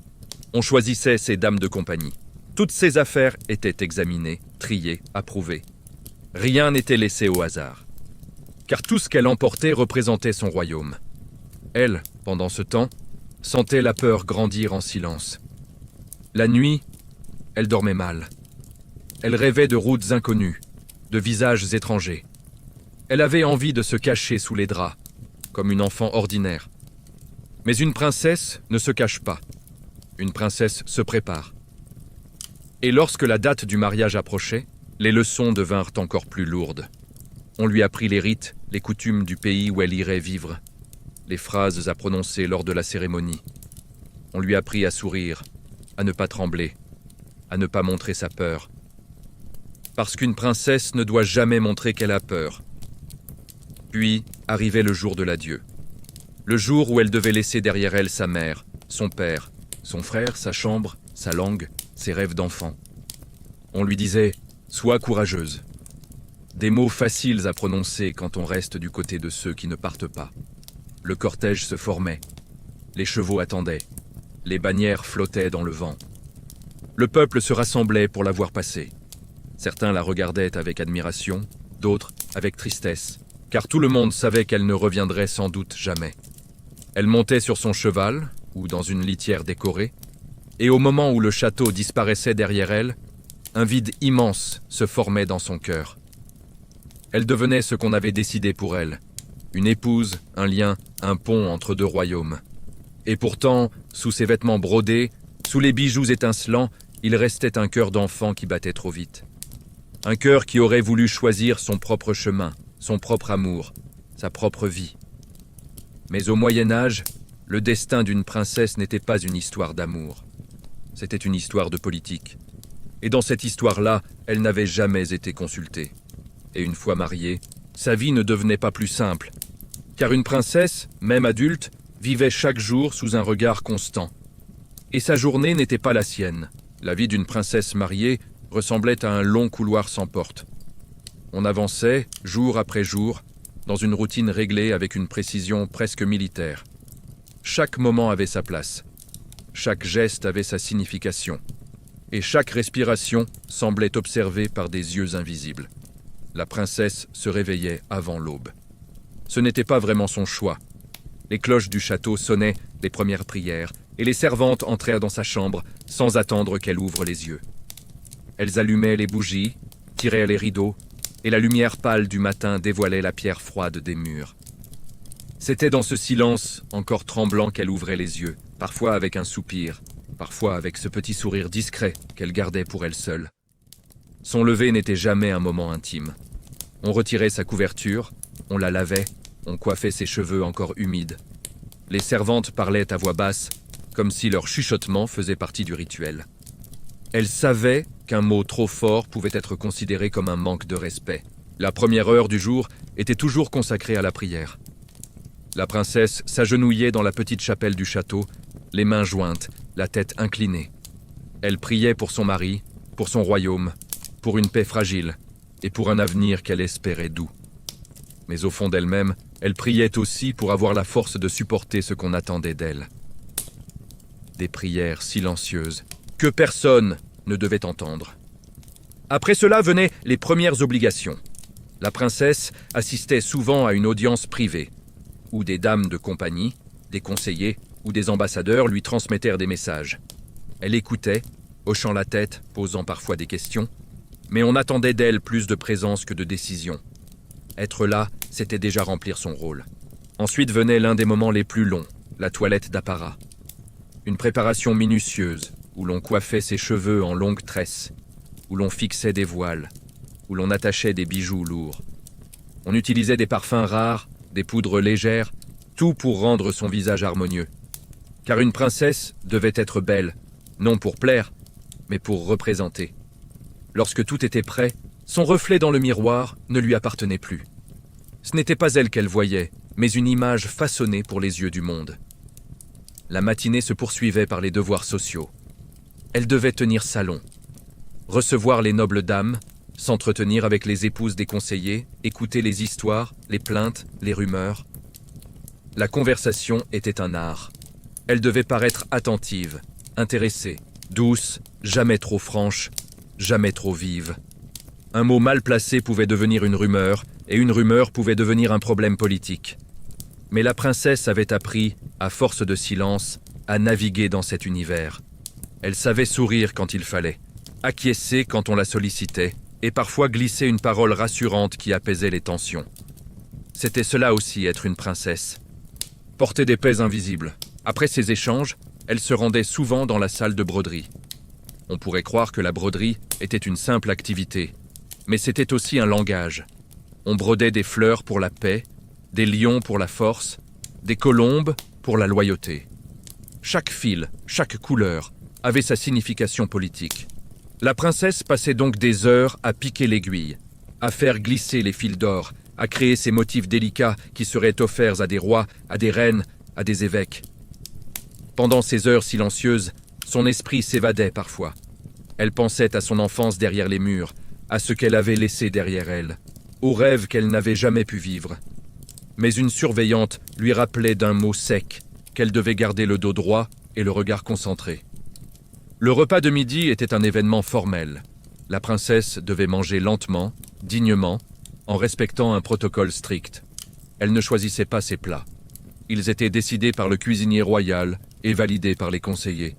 On choisissait ses dames de compagnie. Toutes ses affaires étaient examinées, triées, approuvées. Rien n'était laissé au hasard. Car tout ce qu'elle emportait représentait son royaume. Elle, pendant ce temps, sentait la peur grandir en silence. La nuit, elle dormait mal. Elle rêvait de routes inconnues, de visages étrangers. Elle avait envie de se cacher sous les draps, comme une enfant ordinaire. Mais une princesse ne se cache pas. Une princesse se prépare. Et lorsque la date du mariage approchait, les leçons devinrent encore plus lourdes. On lui apprit les rites, les coutumes du pays où elle irait vivre, les phrases à prononcer lors de la cérémonie. On lui apprit à sourire, à ne pas trembler, à ne pas montrer sa peur. Parce qu'une princesse ne doit jamais montrer qu'elle a peur. Puis arrivait le jour de l'adieu. Le jour où elle devait laisser derrière elle sa mère, son père, son frère, sa chambre, sa langue, ses rêves d'enfant. On lui disait « Sois courageuse ». Des mots faciles à prononcer quand on reste du côté de ceux qui ne partent pas. Le cortège se formait. Les chevaux attendaient. Les bannières flottaient dans le vent. Le peuple se rassemblait pour la voir passer. Certains la regardaient avec admiration, d'autres avec tristesse, car tout le monde savait qu'elle ne reviendrait sans doute jamais. Elle montait sur son cheval, ou dans une litière décorée, et au moment où le château disparaissait derrière elle, un vide immense se formait dans son cœur. Elle devenait ce qu'on avait décidé pour elle, une épouse, un lien, un pont entre deux royaumes. Et pourtant, sous ses vêtements brodés, sous les bijoux étincelants, il restait un cœur d'enfant qui battait trop vite. Un cœur qui aurait voulu choisir son propre chemin, son propre amour, sa propre vie. Mais au Moyen-Âge, le destin d'une princesse n'était pas une histoire d'amour. C'était une histoire de politique. Et dans cette histoire-là, elle n'avait jamais été consultée. Et une fois mariée, sa vie ne devenait pas plus simple. Car une princesse, même adulte, vivait chaque jour sous un regard constant. Et sa journée n'était pas la sienne. La vie d'une princesse mariée ressemblait à un long couloir sans porte. On avançait, jour après jour, dans une routine réglée avec une précision presque militaire. Chaque moment avait sa place. Chaque geste avait sa signification. Et chaque respiration semblait observée par des yeux invisibles. La princesse se réveillait avant l'aube. Ce n'était pas vraiment son choix. Les cloches du château sonnaient les premières prières, et les servantes entrèrent dans sa chambre sans attendre qu'elle ouvre les yeux. Elles allumaient les bougies, tiraient les rideaux, et la lumière pâle du matin dévoilait la pierre froide des murs. C'était dans ce silence, encore tremblant, qu'elle ouvrait les yeux, parfois avec un soupir, parfois avec ce petit sourire discret qu'elle gardait pour elle seule. Son lever n'était jamais un moment intime. On retirait sa couverture, on la lavait, on coiffait ses cheveux encore humides. Les servantes parlaient à voix basse, comme si leur chuchotement faisait partie du rituel. Elle savait qu'un mot trop fort pouvait être considéré comme un manque de respect. La première heure du jour était toujours consacrée à la prière. La princesse s'agenouillait dans la petite chapelle du château, les mains jointes, la tête inclinée. Elle priait pour son mari, pour son royaume, pour une paix fragile et pour un avenir qu'elle espérait doux. Mais au fond d'elle-même, elle priait aussi pour avoir la force de supporter ce qu'on attendait d'elle. Des prières silencieuses que personne ne devait entendre. Après cela venaient les premières obligations. La princesse assistait souvent à une audience privée, où des dames de compagnie, des conseillers ou des ambassadeurs lui transmettèrent des messages. Elle écoutait, hochant la tête, posant parfois des questions, mais on attendait d'elle plus de présence que de décision. Être là, c'était déjà remplir son rôle. Ensuite venait l'un des moments les plus longs, la toilette d'apparat. Une préparation minutieuse, où l'on coiffait ses cheveux en longues tresses, où l'on fixait des voiles, où l'on attachait des bijoux lourds. On utilisait des parfums rares, des poudres légères, tout pour rendre son visage harmonieux. Car une princesse devait être belle, non pour plaire, mais pour représenter. Lorsque tout était prêt, son reflet dans le miroir ne lui appartenait plus. Ce n'était pas elle qu'elle voyait, mais une image façonnée pour les yeux du monde. La matinée se poursuivait par les devoirs sociaux. Elle devait tenir salon, recevoir les nobles dames, s'entretenir avec les épouses des conseillers, écouter les histoires, les plaintes, les rumeurs. La conversation était un art. Elle devait paraître attentive, intéressée, douce, jamais trop franche, jamais trop vive. Un mot mal placé pouvait devenir une rumeur, et une rumeur pouvait devenir un problème politique. Mais la princesse avait appris, à force de silence, à naviguer dans cet univers. Elle savait sourire quand il fallait, acquiescer quand on la sollicitait, et parfois glisser une parole rassurante qui apaisait les tensions. C'était cela aussi être une princesse. Porter des paix invisibles. Après ces échanges, elle se rendait souvent dans la salle de broderie. On pourrait croire que la broderie était une simple activité, mais c'était aussi un langage. On brodait des fleurs pour la paix, des lions pour la force, des colombes pour la loyauté. Chaque fil, chaque couleur avait sa signification politique. La princesse passait donc des heures à piquer l'aiguille, à faire glisser les fils d'or, à créer ces motifs délicats qui seraient offerts à des rois, à des reines, à des évêques. Pendant ces heures silencieuses, son esprit s'évadait parfois. Elle pensait à son enfance derrière les murs, à ce qu'elle avait laissé derrière elle, aux rêves qu'elle n'avait jamais pu vivre. Mais une surveillante lui rappelait d'un mot sec qu'elle devait garder le dos droit et le regard concentré. Le repas de midi était un événement formel. La princesse devait manger lentement, dignement, en respectant un protocole strict. Elle ne choisissait pas ses plats. Ils étaient décidés par le cuisinier royal et validés par les conseillers.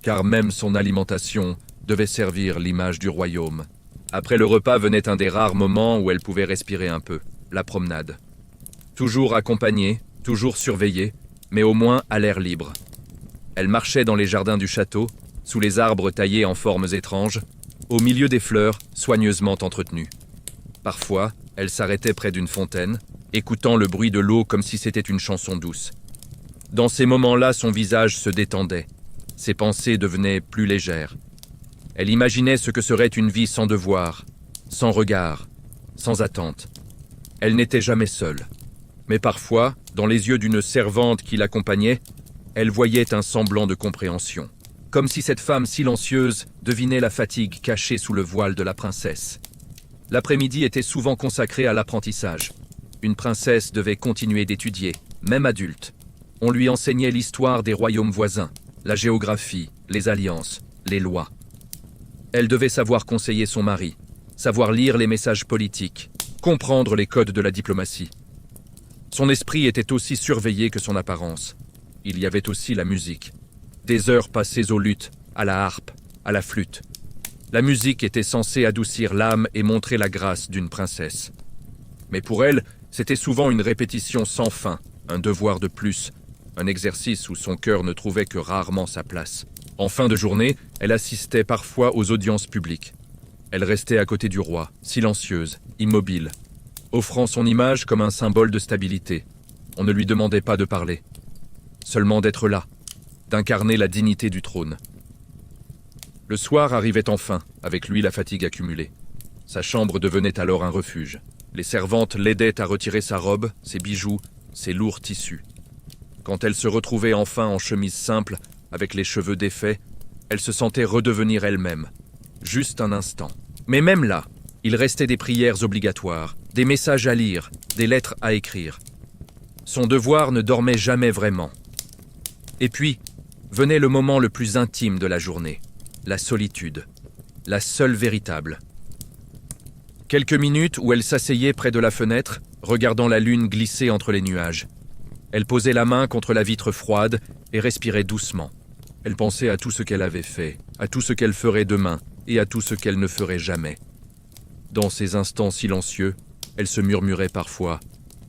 Car même son alimentation devait servir l'image du royaume. Après le repas venait un des rares moments où elle pouvait respirer un peu, la promenade. Toujours accompagnée, toujours surveillée, mais au moins à l'air libre. Elle marchait dans les jardins du château, sous les arbres taillés en formes étranges, au milieu des fleurs soigneusement entretenues. Parfois, elle s'arrêtait près d'une fontaine, écoutant le bruit de l'eau comme si c'était une chanson douce. Dans ces moments-là, son visage se détendait. Ses pensées devenaient plus légères. Elle imaginait ce que serait une vie sans devoir, sans regard, sans attente. Elle n'était jamais seule. Mais parfois, dans les yeux d'une servante qui l'accompagnait, elle voyait un semblant de compréhension. Comme si cette femme silencieuse devinait la fatigue cachée sous le voile de la princesse. L'après-midi était souvent consacré à l'apprentissage. Une princesse devait continuer d'étudier, même adulte. On lui enseignait l'histoire des royaumes voisins, la géographie, les alliances, les lois. Elle devait savoir conseiller son mari, savoir lire les messages politiques, comprendre les codes de la diplomatie. Son esprit était aussi surveillé que son apparence. Il y avait aussi la musique. Des heures passées au luth, à la harpe, à la flûte. La musique était censée adoucir l'âme et montrer la grâce d'une princesse. Mais pour elle, c'était souvent une répétition sans fin, un devoir de plus, un exercice où son cœur ne trouvait que rarement sa place. En fin de journée, elle assistait parfois aux audiences publiques. Elle restait à côté du roi, silencieuse, immobile, offrant son image comme un symbole de stabilité. On ne lui demandait pas de parler, seulement d'être là, d'incarner la dignité du trône. Le soir arrivait enfin, avec lui la fatigue accumulée. Sa chambre devenait alors un refuge. Les servantes l'aidaient à retirer sa robe, ses bijoux, ses lourds tissus. Quand elle se retrouvait enfin en chemise simple, avec les cheveux défaits, elle se sentait redevenir elle-même. Juste un instant. Mais même là, il restait des prières obligatoires, des messages à lire, des lettres à écrire. Son devoir ne dormait jamais vraiment. Et puis, venait le moment le plus intime de la journée, la solitude, la seule véritable. Quelques minutes où elle s'asseyait près de la fenêtre, regardant la lune glisser entre les nuages. Elle posait la main contre la vitre froide et respirait doucement. Elle pensait à tout ce qu'elle avait fait, à tout ce qu'elle ferait demain et à tout ce qu'elle ne ferait jamais. Dans ces instants silencieux, elle se murmurait parfois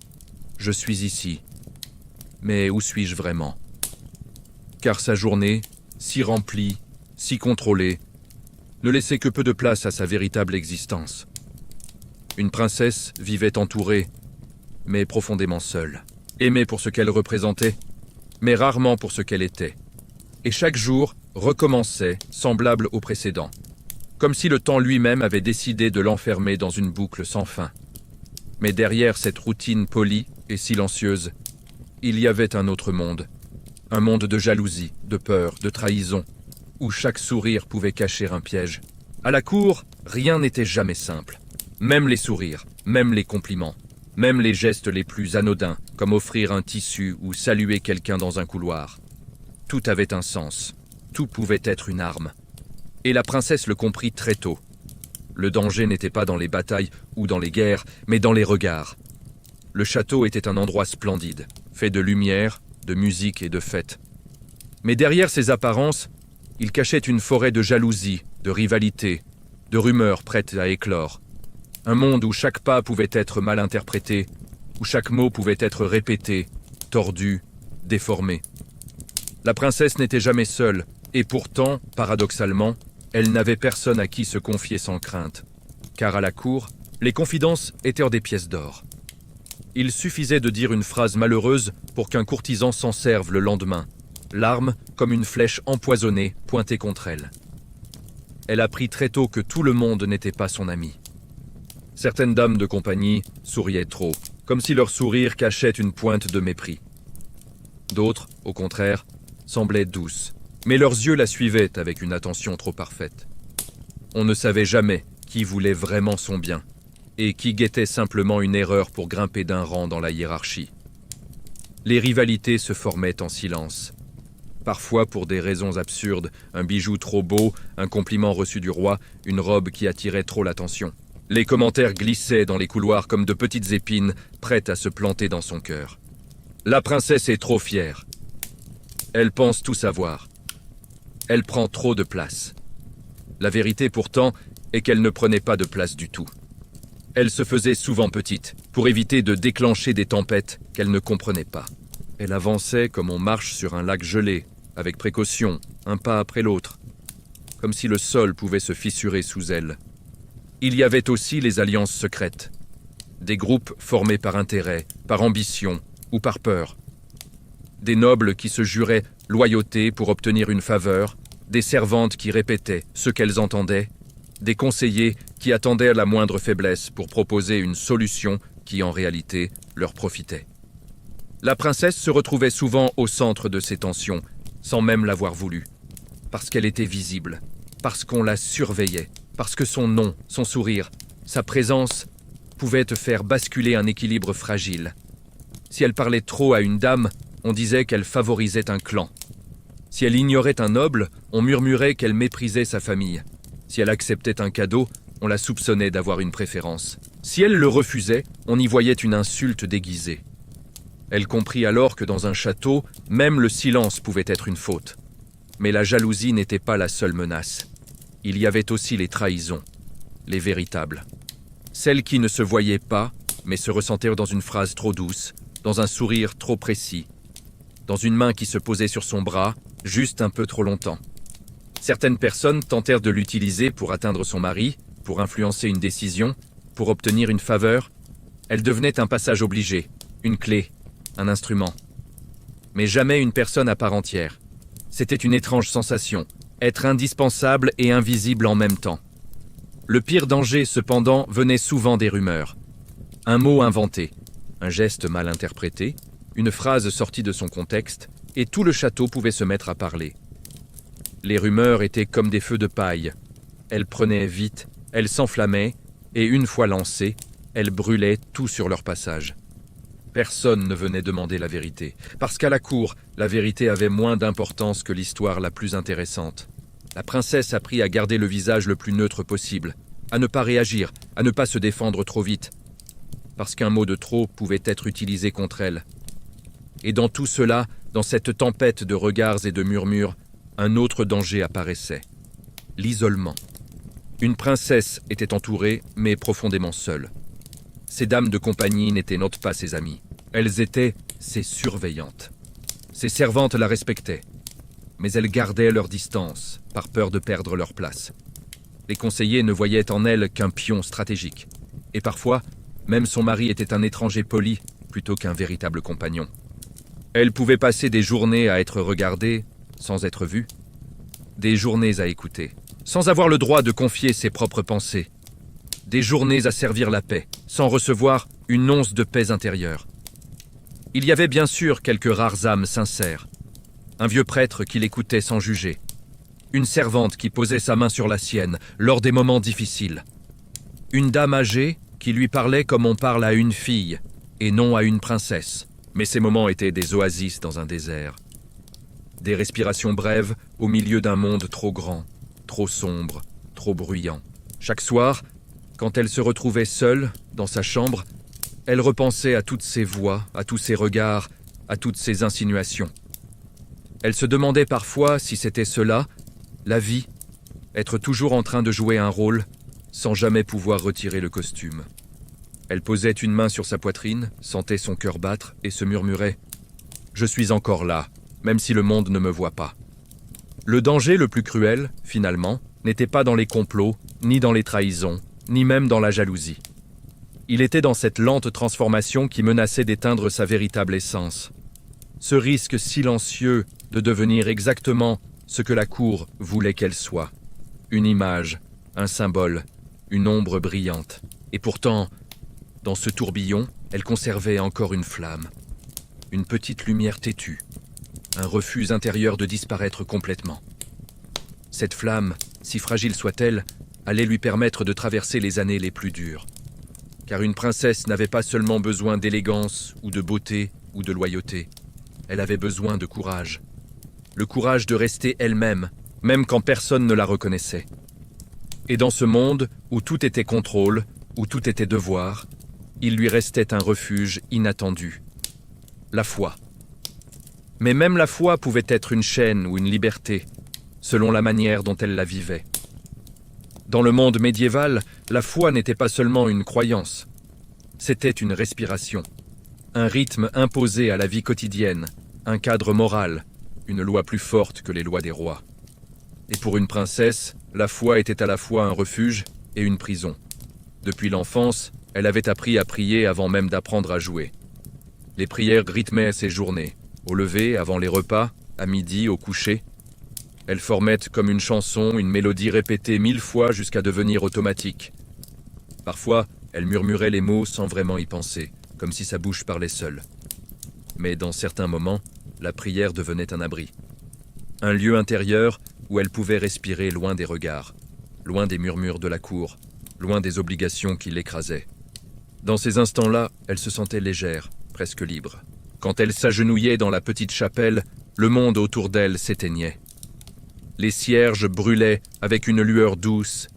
« Je suis ici, mais où suis-je vraiment ?» Car sa journée, si remplie, si contrôlée, ne laissait que peu de place à sa véritable existence. Une princesse vivait entourée, mais profondément seule. Aimée pour ce qu'elle représentait, mais rarement pour ce qu'elle était. Et chaque jour recommençait, semblable au précédent. Comme si le temps lui-même avait décidé de l'enfermer dans une boucle sans fin. Mais derrière cette routine polie et silencieuse, il y avait un autre monde. Un monde de jalousie, de peur, de trahison, où chaque sourire pouvait cacher un piège. À la cour, rien n'était jamais simple. Même les sourires, même les compliments, même les gestes les plus anodins, comme offrir un tissu ou saluer quelqu'un dans un couloir. Tout avait un sens, tout pouvait être une arme. Et la princesse le comprit très tôt. Le danger n'était pas dans les batailles ou dans les guerres, mais dans les regards. Le château était un endroit splendide, fait de lumière, de musique et de fêtes. Mais derrière ces apparences, il cachait une forêt de jalousie, de rivalité, de rumeurs prêtes à éclore. Un monde où chaque pas pouvait être mal interprété, où chaque mot pouvait être répété, tordu, déformé. La princesse n'était jamais seule, et pourtant, paradoxalement, elle n'avait personne à qui se confier sans crainte. Car à la cour, les confidences étaient des pièces d'or. Il suffisait de dire une phrase malheureuse pour qu'un courtisan s'en serve le lendemain, l'arme comme une flèche empoisonnée pointée contre elle. Elle apprit très tôt que tout le monde n'était pas son ami. Certaines dames de compagnie souriaient trop, comme si leur sourire cachait une pointe de mépris. D'autres, au contraire, semblaient douces, mais leurs yeux la suivaient avec une attention trop parfaite. On ne savait jamais qui voulait vraiment son bien, et qui guettait simplement une erreur pour grimper d'un rang dans la hiérarchie. Les rivalités se formaient en silence. Parfois pour des raisons absurdes, un bijou trop beau, un compliment reçu du roi, une robe qui attirait trop l'attention. Les commentaires glissaient dans les couloirs comme de petites épines, prêtes à se planter dans son cœur. La princesse est trop fière. Elle pense tout savoir. Elle prend trop de place. La vérité pourtant est qu'elle ne prenait pas de place du tout. Elle se faisait souvent petite, pour éviter de déclencher des tempêtes qu'elle ne comprenait pas. Elle avançait comme on marche sur un lac gelé, avec précaution, un pas après l'autre, comme si le sol pouvait se fissurer sous elle. Il y avait aussi les alliances secrètes, des groupes formés par intérêt, par ambition ou par peur. Des nobles qui se juraient loyauté pour obtenir une faveur, des servantes qui répétaient ce qu'elles entendaient, des conseillers qui attendaient la moindre faiblesse pour proposer une solution qui en réalité leur profitait. La princesse se retrouvait souvent au centre de ces tensions, sans même l'avoir voulu, parce qu'elle était visible, parce qu'on la surveillait, parce que son nom, son sourire, sa présence pouvaient te faire basculer un équilibre fragile. Si elle parlait trop à une dame, on disait qu'elle favorisait un clan. Si elle ignorait un noble, on murmurait qu'elle méprisait sa famille. Si elle acceptait un cadeau, on la soupçonnait d'avoir une préférence. Si elle le refusait, on y voyait une insulte déguisée. Elle comprit alors que dans un château, même le silence pouvait être une faute. Mais la jalousie n'était pas la seule menace. Il y avait aussi les trahisons, les véritables. Celles qui ne se voyaient pas, mais se ressentaient dans une phrase trop douce, dans un sourire trop précis, dans une main qui se posait sur son bras, juste un peu trop longtemps. Certaines personnes tentèrent de l'utiliser pour atteindre son mari, pour influencer une décision, pour obtenir une faveur. Elle devenait un passage obligé, une clé, un instrument. Mais jamais une personne à part entière. C'était une étrange sensation, être indispensable et invisible en même temps. Le pire danger, cependant, venait souvent des rumeurs. Un mot inventé, un geste mal interprété, une phrase sortie de son contexte, et tout le château pouvait se mettre à parler. Les rumeurs étaient comme des feux de paille. Elles prenaient vite, elles s'enflammaient, et une fois lancées, elles brûlaient tout sur leur passage. Personne ne venait demander la vérité, parce qu'à la cour, la vérité avait moins d'importance que l'histoire la plus intéressante. La princesse apprit à garder le visage le plus neutre possible, à ne pas réagir, à ne pas se défendre trop vite, parce qu'un mot de trop pouvait être utilisé contre elle. Et dans tout cela, dans cette tempête de regards et de murmures, un autre danger apparaissait. L'isolement. Une princesse était entourée, mais profondément seule. Ses dames de compagnie n'étaient pas ses amies. Elles étaient ses surveillantes. Ses servantes la respectaient, mais elles gardaient leur distance, par peur de perdre leur place. Les conseillers ne voyaient en elle qu'un pion stratégique. Et parfois, même son mari était un étranger poli, plutôt qu'un véritable compagnon. Elle pouvait passer des journées à être regardée, sans être vue, des journées à écouter, sans avoir le droit de confier ses propres pensées, des journées à servir la paix, sans recevoir une once de paix intérieure. Il y avait bien sûr quelques rares âmes sincères, un vieux prêtre qui l'écoutait sans juger, une servante qui posait sa main sur la sienne lors des moments difficiles, une dame âgée qui lui parlait comme on parle à une fille et non à une princesse, mais ces moments étaient des oasis dans un désert. Des respirations brèves au milieu d'un monde trop grand, trop sombre, trop bruyant. Chaque soir, quand elle se retrouvait seule, dans sa chambre, elle repensait à toutes ces voix, à tous ces regards, à toutes ces insinuations. Elle se demandait parfois si c'était cela, la vie, être toujours en train de jouer un rôle, sans jamais pouvoir retirer le costume. Elle posait une main sur sa poitrine, sentait son cœur battre et se murmurait « Je suis encore là, même si le monde ne me voit pas. » Le danger le plus cruel, finalement, n'était pas dans les complots, ni dans les trahisons, ni même dans la jalousie. Il était dans cette lente transformation qui menaçait d'éteindre sa véritable essence. Ce risque silencieux de devenir exactement ce que la cour voulait qu'elle soit. Une image, un symbole, une ombre brillante. Et pourtant, dans ce tourbillon, elle conservait encore une flamme. Une petite lumière têtue. Un refus intérieur de disparaître complètement. Cette flamme, si fragile soit-elle, allait lui permettre de traverser les années les plus dures. Car une princesse n'avait pas seulement besoin d'élégance ou de beauté ou de loyauté. Elle avait besoin de courage. Le courage de rester elle-même, même quand personne ne la reconnaissait. Et dans ce monde où tout était contrôle, où tout était devoir, il lui restait un refuge inattendu. La foi. Mais même la foi pouvait être une chaîne ou une liberté, selon la manière dont elle la vivait. Dans le monde médiéval, la foi n'était pas seulement une croyance, c'était une respiration, un rythme imposé à la vie quotidienne, un cadre moral, une loi plus forte que les lois des rois. Et pour une princesse, la foi était à la fois un refuge et une prison. Depuis l'enfance, elle avait appris à prier avant même d'apprendre à jouer. Les prières rythmaient ses journées, au lever, avant les repas, à midi, au coucher. Elles formaient comme une chanson, une mélodie répétée 1000 fois jusqu'à devenir automatique. Parfois, elle murmurait les mots sans vraiment y penser, comme si sa bouche parlait seule. Mais dans certains moments, la prière devenait un abri. Un lieu intérieur où elle pouvait respirer loin des regards, loin des murmures de la cour, loin des obligations qui l'écrasaient. Dans ces instants-là, elle se sentait légère, presque libre. Quand elle s'agenouillait dans la petite chapelle, le monde autour d'elle s'éteignait. Les cierges brûlaient avec une lueur douce,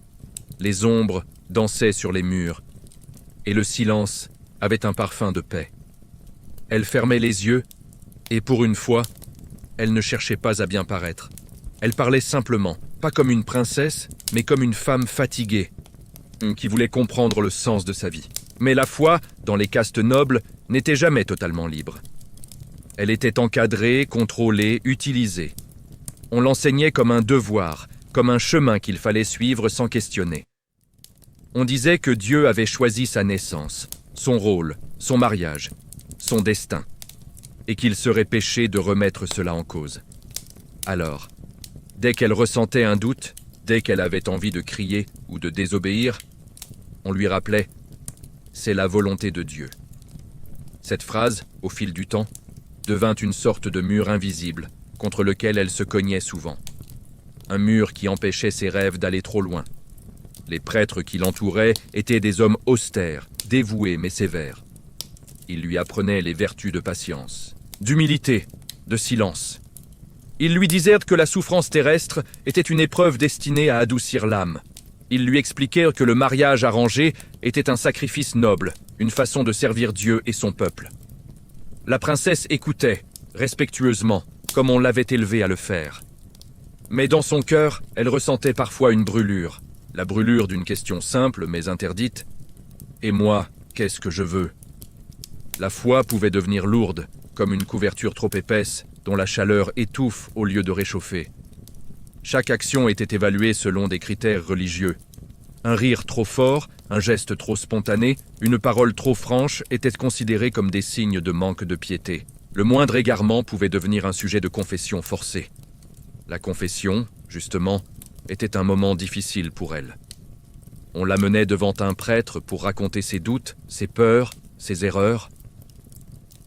les ombres dansaient sur les murs, et le silence avait un parfum de paix. Elle fermait les yeux, et pour une fois, elle ne cherchait pas à bien paraître. Elle parlait simplement, pas comme une princesse, mais comme une femme fatiguée, qui voulait comprendre le sens de sa vie. Mais la foi, dans les castes nobles, n'était jamais totalement libre. Elle était encadrée, contrôlée, utilisée. On l'enseignait comme un devoir, comme un chemin qu'il fallait suivre sans questionner. On disait que Dieu avait choisi sa naissance, son rôle, son mariage, son destin, et qu'il serait péché de remettre cela en cause. Alors, dès qu'elle ressentait un doute, dès qu'elle avait envie de crier ou de désobéir, on lui rappelait « c'est la volonté de Dieu ». Cette phrase, au fil du temps, devint une sorte de mur invisible contre lequel elle se cognait souvent. Un mur qui empêchait ses rêves d'aller trop loin. Les prêtres qui l'entouraient étaient des hommes austères, dévoués mais sévères. Ils lui apprenaient les vertus de patience, d'humilité, de silence. Ils lui disèrent que la souffrance terrestre était une épreuve destinée à adoucir l'âme. Ils lui expliquèrent que le mariage arrangé était un sacrifice noble, une façon de servir Dieu et son peuple. La princesse écoutait, respectueusement, comme on l'avait élevée à le faire. Mais dans son cœur, elle ressentait parfois une brûlure, la brûlure d'une question simple mais interdite. « Et moi, qu'est-ce que je veux ?» La foi pouvait devenir lourde, comme une couverture trop épaisse, dont la chaleur étouffe au lieu de réchauffer. Chaque action était évaluée selon des critères religieux. Un rire trop fort, un geste trop spontané, une parole trop franche étaient considérés comme des signes de manque de piété. Le moindre égarement pouvait devenir un sujet de confession forcée. La confession, justement, était un moment difficile pour elle. On l'amenait devant un prêtre pour raconter ses doutes, ses peurs, ses erreurs.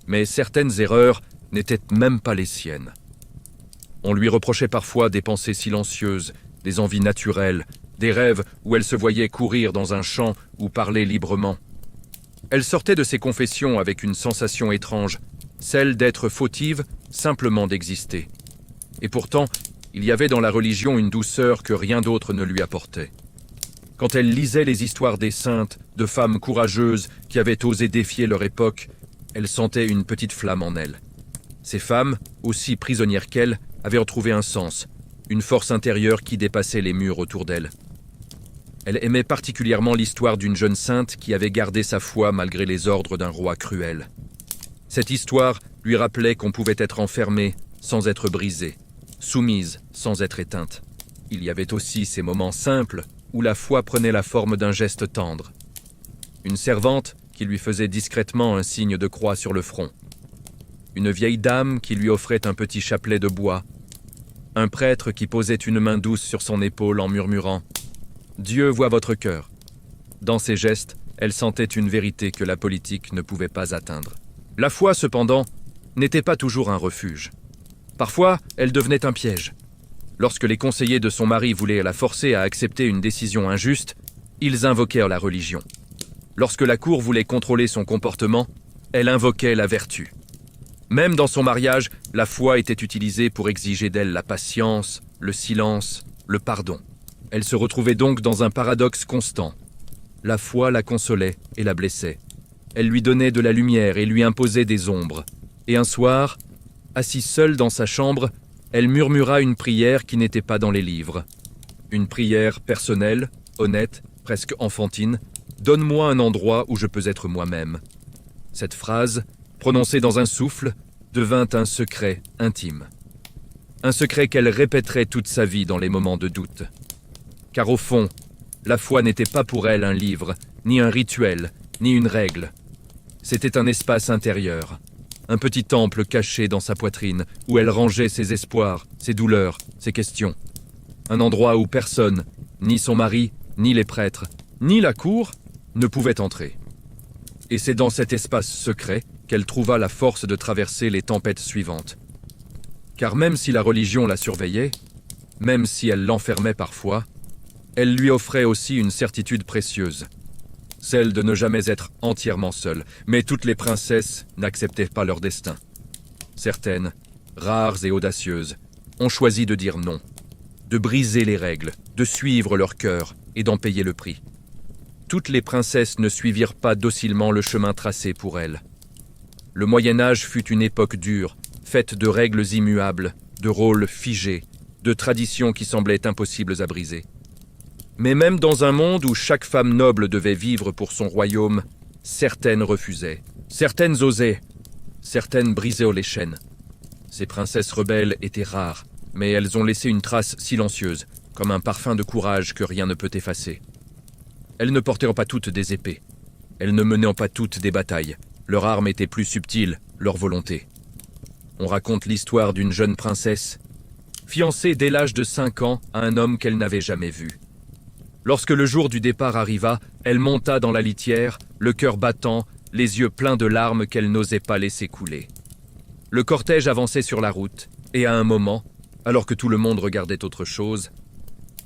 Mais certaines erreurs n'étaient même pas les siennes. On lui reprochait parfois des pensées silencieuses, des envies naturelles, des rêves où elle se voyait courir dans un champ ou parler librement. Elle sortait de ses confessions avec une sensation étrange, celle d'être fautive, simplement d'exister. Et pourtant, il y avait dans la religion une douceur que rien d'autre ne lui apportait. Quand elle lisait les histoires des saintes, de femmes courageuses qui avaient osé défier leur époque, elle sentait une petite flamme en elle. Ces femmes, aussi prisonnières qu'elle, avaient retrouvé un sens, une force intérieure qui dépassait les murs autour d'elle. Elle aimait particulièrement l'histoire d'une jeune sainte qui avait gardé sa foi malgré les ordres d'un roi cruel. Cette histoire lui rappelait qu'on pouvait être enfermé sans être brisé, soumise sans être éteinte. Il y avait aussi ces moments simples où la foi prenait la forme d'un geste tendre. Une servante qui lui faisait discrètement un signe de croix sur le front. Une vieille dame qui lui offrait un petit chapelet de bois. Un prêtre qui posait une main douce sur son épaule en murmurant « Dieu voit votre cœur ». Dans ces gestes, elle sentait une vérité que la politique ne pouvait pas atteindre. La foi, cependant, n'était pas toujours un refuge. Parfois, elle devenait un piège. Lorsque les conseillers de son mari voulaient la forcer à accepter une décision injuste, ils invoquèrent la religion. Lorsque la cour voulait contrôler son comportement, elle invoquait la vertu. Même dans son mariage, la foi était utilisée pour exiger d'elle la patience, le silence, le pardon. Elle se retrouvait donc dans un paradoxe constant. La foi la consolait et la blessait. Elle lui donnait de la lumière et lui imposait des ombres. Et un soir, assise seule dans sa chambre, elle murmura une prière qui n'était pas dans les livres. Une prière personnelle, honnête, presque enfantine. « Donne-moi un endroit où je peux être moi-même ». Cette phrase, prononcée dans un souffle, devint un secret intime. Un secret qu'elle répéterait toute sa vie dans les moments de doute. Car au fond, la foi n'était pas pour elle un livre, ni un rituel, ni une règle. C'était un espace intérieur, un petit temple caché dans sa poitrine, où elle rangeait ses espoirs, ses douleurs, ses questions. Un endroit où personne, ni son mari, ni les prêtres, ni la cour, ne pouvait entrer. Et c'est dans cet espace secret qu'elle trouva la force de traverser les tempêtes suivantes. Car même si la religion la surveillait, même si elle l'enfermait parfois, elle lui offrait aussi une certitude précieuse, celle de ne jamais être entièrement seule. Mais toutes les princesses n'acceptaient pas leur destin. Certaines, rares et audacieuses, ont choisi de dire non, de briser les règles, de suivre leur cœur et d'en payer le prix. Toutes les princesses ne suivirent pas docilement le chemin tracé pour elles. Le Moyen-Âge fut une époque dure, faite de règles immuables, de rôles figés, de traditions qui semblaient impossibles à briser. Mais même dans un monde où chaque femme noble devait vivre pour son royaume, certaines refusaient, certaines osaient, certaines brisaient les chaînes. Ces princesses rebelles étaient rares, mais elles ont laissé une trace silencieuse, comme un parfum de courage que rien ne peut effacer. Elles ne portaient pas toutes des épées. Elles ne menaient pas toutes des batailles. Leur arme était plus subtile, leur volonté. On raconte l'histoire d'une jeune princesse, fiancée dès l'âge de 5 ans à un homme qu'elle n'avait jamais vu. Lorsque le jour du départ arriva, elle monta dans la litière, le cœur battant, les yeux pleins de larmes qu'elle n'osait pas laisser couler. Le cortège avançait sur la route, et à un moment, alors que tout le monde regardait autre chose,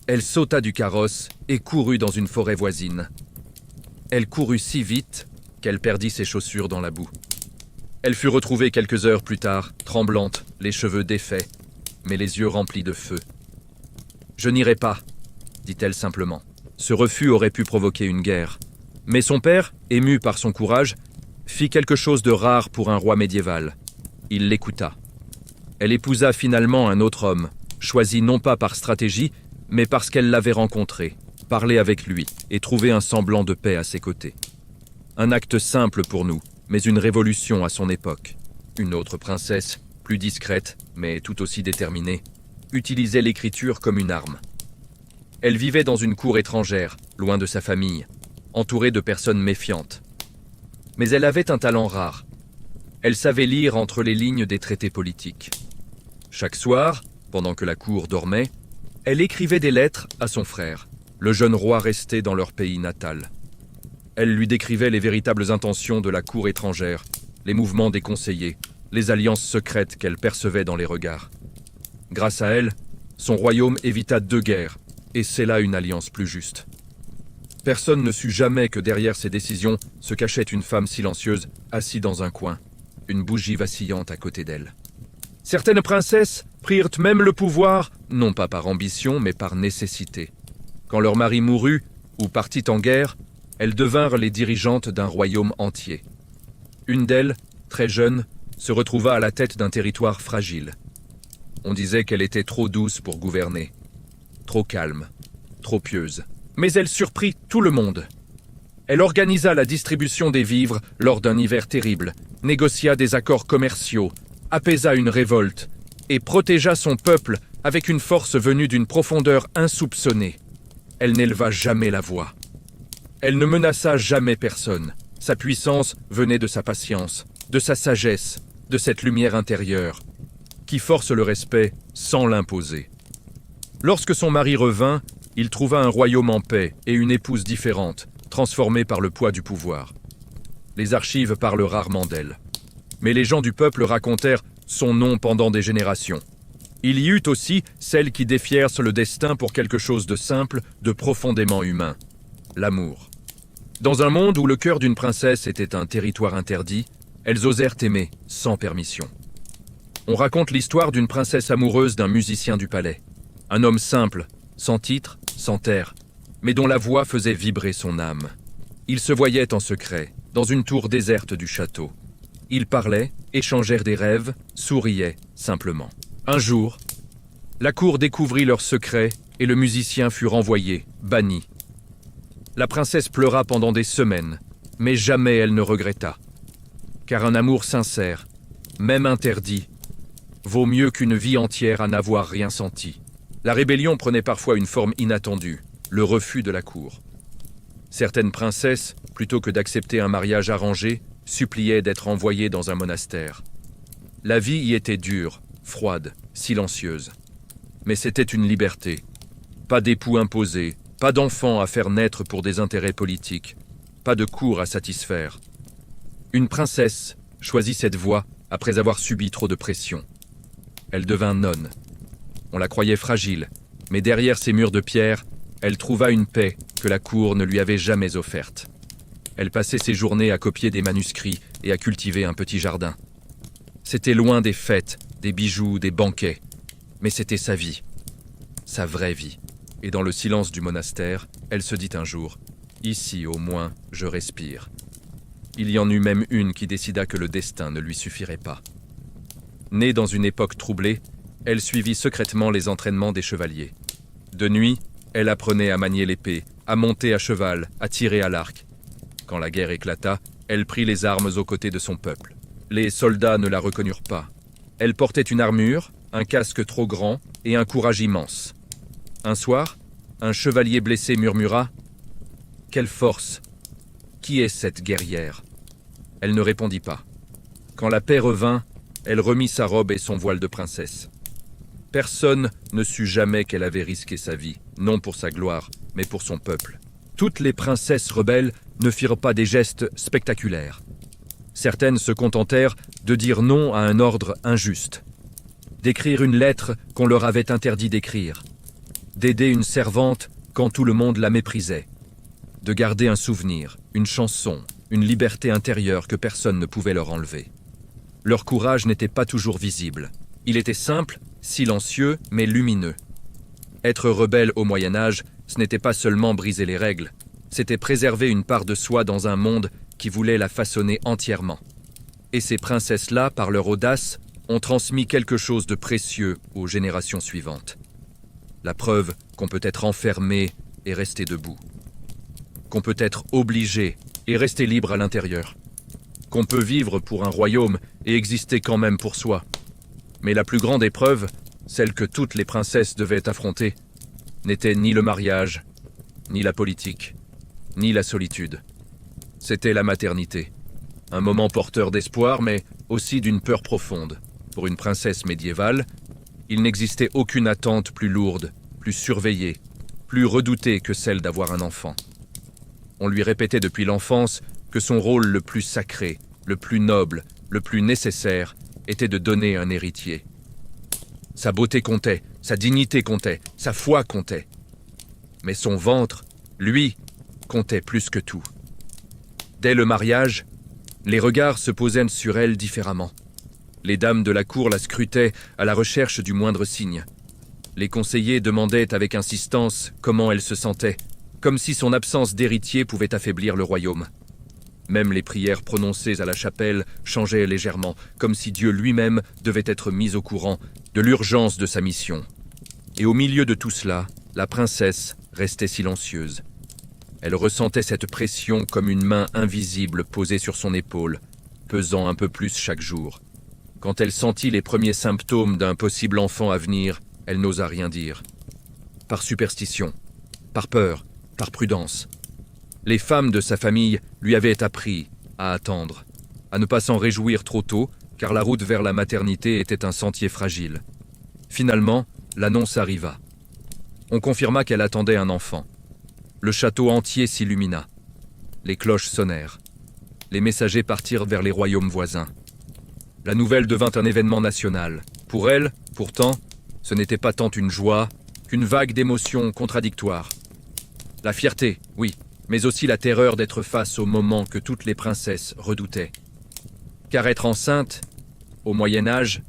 elle sauta du carrosse et courut dans une forêt voisine. Elle courut si vite qu'elle perdit ses chaussures dans la boue. Elle fut retrouvée quelques heures plus tard, tremblante, les cheveux défaits, mais les yeux remplis de feu. « Je n'irai pas », dit-elle simplement. Ce refus aurait pu provoquer une guerre. Mais son père, ému par son courage, fit quelque chose de rare pour un roi médiéval. Il l'écouta. Elle épousa finalement un autre homme, choisi non pas par stratégie, mais parce qu'elle l'avait rencontré, parlé avec lui et trouvé un semblant de paix à ses côtés. Un acte simple pour nous, mais une révolution à son époque. Une autre princesse, plus discrète, mais tout aussi déterminée, utilisait l'écriture comme une arme. Elle vivait dans une cour étrangère, loin de sa famille, entourée de personnes méfiantes. Mais elle avait un talent rare. Elle savait lire entre les lignes des traités politiques. Chaque soir, pendant que la cour dormait, elle écrivait des lettres à son frère, le jeune roi resté dans leur pays natal. Elle lui décrivait les véritables intentions de la cour étrangère, les mouvements des conseillers, les alliances secrètes qu'elle percevait dans les regards. Grâce à elle, son royaume évita 2 guerres, et scella une alliance plus juste. Personne ne sut jamais que derrière ces décisions se cachait une femme silencieuse, assise dans un coin, une bougie vacillante à côté d'elle. Certaines princesses prirent même le pouvoir, non pas par ambition, mais par nécessité. Quand leur mari mourut ou partit en guerre, elles devinrent les dirigeantes d'un royaume entier. Une d'elles, très jeune, se retrouva à la tête d'un territoire fragile. On disait qu'elle était trop douce pour gouverner, trop calme, trop pieuse. Mais elle surprit tout le monde. Elle organisa la distribution des vivres lors d'un hiver terrible, négocia des accords commerciaux, apaisa une révolte et protégea son peuple avec une force venue d'une profondeur insoupçonnée. Elle n'éleva jamais la voix. Elle ne menaça jamais personne. Sa puissance venait de sa patience, de sa sagesse, de cette lumière intérieure, qui force le respect sans l'imposer. Lorsque son mari revint, il trouva un royaume en paix et une épouse différente, transformée par le poids du pouvoir. Les archives parlent rarement d'elle. Mais les gens du peuple racontèrent son nom pendant des générations. Il y eut aussi celles qui défièrent le destin pour quelque chose de simple, de profondément humain. L'amour. Dans un monde où le cœur d'une princesse était un territoire interdit, elles osèrent aimer sans permission. On raconte l'histoire d'une princesse amoureuse d'un musicien du palais. Un homme simple, sans titre, sans terre, mais dont la voix faisait vibrer son âme. Ils se voyaient en secret, dans une tour déserte du château. Ils parlaient, échangèrent des rêves, souriaient, simplement. Un jour, la cour découvrit leurs secrets et le musicien fut renvoyé, banni. La princesse pleura pendant des semaines, mais jamais elle ne regretta. Car un amour sincère, même interdit, vaut mieux qu'une vie entière à n'avoir rien senti. La rébellion prenait parfois une forme inattendue, le refus de la cour. Certaines princesses, plutôt que d'accepter un mariage arrangé, suppliaient d'être envoyées dans un monastère. La vie y était dure, froide, silencieuse. Mais c'était une liberté. Pas d'époux imposé, pas d'enfants à faire naître pour des intérêts politiques, pas de cour à satisfaire. Une princesse choisit cette voie après avoir subi trop de pression. Elle devint nonne. On la croyait fragile, mais derrière ces murs de pierre, elle trouva une paix que la cour ne lui avait jamais offerte. Elle passait ses journées à copier des manuscrits et à cultiver un petit jardin. C'était loin des fêtes, des bijoux, des banquets, mais c'était sa vie, sa vraie vie. Et dans le silence du monastère, elle se dit un jour « Ici, au moins, je respire ». Il y en eut même une qui décida que le destin ne lui suffirait pas. Née dans une époque troublée, elle suivit secrètement les entraînements des chevaliers. De nuit, elle apprenait à manier l'épée, à monter à cheval, à tirer à l'arc. Quand la guerre éclata, elle prit les armes aux côtés de son peuple. Les soldats ne la reconnurent pas. Elle portait une armure, un casque trop grand et un courage immense. Un soir, un chevalier blessé murmura « Quelle force! Qui est cette guerrière? Elle ne répondit pas. Quand la paix revint, elle remit sa robe et son voile de princesse. Personne ne sut jamais qu'elle avait risqué sa vie, non pour sa gloire, mais pour son peuple. Toutes les princesses rebelles ne firent pas des gestes spectaculaires. Certaines se contentèrent de dire non à un ordre injuste, d'écrire une lettre qu'on leur avait interdit d'écrire, d'aider une servante quand tout le monde la méprisait, de garder un souvenir, une chanson, une liberté intérieure que personne ne pouvait leur enlever. Leur courage n'était pas toujours visible. Il était simple, silencieux, mais lumineux. Être rebelle au Moyen-Âge, ce n'était pas seulement briser les règles, c'était préserver une part de soi dans un monde qui voulait la façonner entièrement. Et ces princesses-là, par leur audace, ont transmis quelque chose de précieux aux générations suivantes. La preuve qu'on peut être enfermé et rester debout. Qu'on peut être obligé et rester libre à l'intérieur. Qu'on peut vivre pour un royaume et exister quand même pour soi. Mais la plus grande épreuve, celle que toutes les princesses devaient affronter, n'était ni le mariage, ni la politique, ni la solitude. C'était la maternité. Un moment porteur d'espoir, mais aussi d'une peur profonde. Pour une princesse médiévale, il n'existait aucune attente plus lourde, plus surveillée, plus redoutée que celle d'avoir un enfant. On lui répétait depuis l'enfance que son rôle le plus sacré, le plus noble, le plus nécessaire, était de donner un héritier. Sa beauté comptait, sa dignité comptait, sa foi comptait. Mais son ventre, lui, comptait plus que tout. Dès le mariage, les regards se posaient sur elle différemment. Les dames de la cour la scrutaient à la recherche du moindre signe. Les conseillers demandaient avec insistance comment elle se sentait, comme si son absence d'héritier pouvait affaiblir le royaume. Même les prières prononcées à la chapelle changeaient légèrement, comme si Dieu lui-même devait être mis au courant de l'urgence de sa mission. Et au milieu de tout cela, la princesse restait silencieuse. Elle ressentait cette pression comme une main invisible posée sur son épaule, pesant un peu plus chaque jour. Quand elle sentit les premiers symptômes d'un possible enfant à venir, elle n'osa rien dire. Par superstition, par peur, par prudence. Les femmes de sa famille lui avaient appris à attendre, à ne pas s'en réjouir trop tôt, car la route vers la maternité était un sentier fragile. Finalement, l'annonce arriva. On confirma qu'elle attendait un enfant. Le château entier s'illumina. Les cloches sonnèrent. Les messagers partirent vers les royaumes voisins. La nouvelle devint un événement national. Pour elle, pourtant, ce n'était pas tant une joie qu'une vague d'émotions contradictoires. La fierté, oui, mais aussi la terreur d'être face au moment que toutes les princesses redoutaient. Car être enceinte, au Moyen-Âge,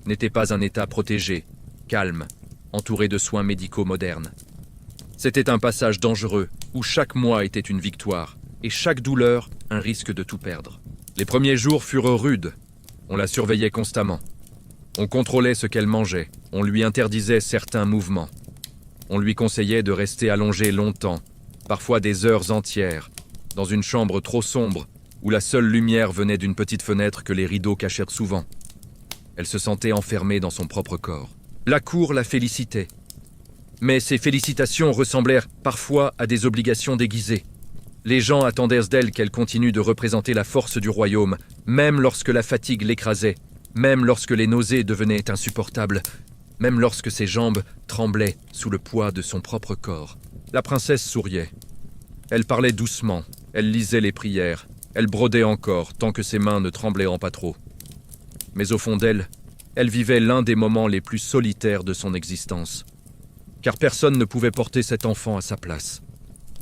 n'était pas un état protégé, calme, entouré de soins médicaux modernes. C'était un passage dangereux, où chaque mois était une victoire, et chaque douleur un risque de tout perdre. Les premiers jours furent rudes, on la surveillait constamment. On contrôlait ce qu'elle mangeait, on lui interdisait certains mouvements. On lui conseillait de rester allongée longtemps, parfois des heures entières, dans une chambre trop sombre, où la seule lumière venait d'une petite fenêtre que les rideaux cachèrent souvent. Elle se sentait enfermée dans son propre corps. La cour la félicitait. Mais ces félicitations ressemblèrent parfois à des obligations déguisées. Les gens attendaient d'elle qu'elle continue de représenter la force du royaume, même lorsque la fatigue l'écrasait, même lorsque les nausées devenaient insupportables, même lorsque ses jambes tremblaient sous le poids de son propre corps. La princesse souriait. Elle parlait doucement, elle lisait les prières, elle brodait encore tant que ses mains ne tremblaient pas trop. Mais au fond d'elle, elle vivait l'un des moments les plus solitaires de son existence. Car personne ne pouvait porter cet enfant à sa place.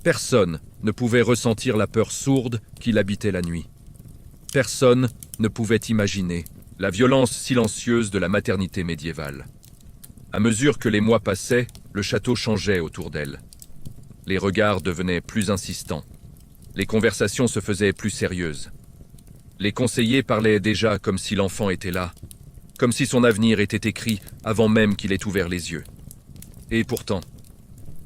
Personne ne pouvait ressentir la peur sourde qui l'habitait la nuit. Personne ne pouvait imaginer la violence silencieuse de la maternité médiévale. À mesure que les mois passaient, le château changeait autour d'elle. Les regards devenaient plus insistants. Les conversations se faisaient plus sérieuses. Les conseillers parlaient déjà comme si l'enfant était là, comme si son avenir était écrit avant même qu'il ait ouvert les yeux. Et pourtant,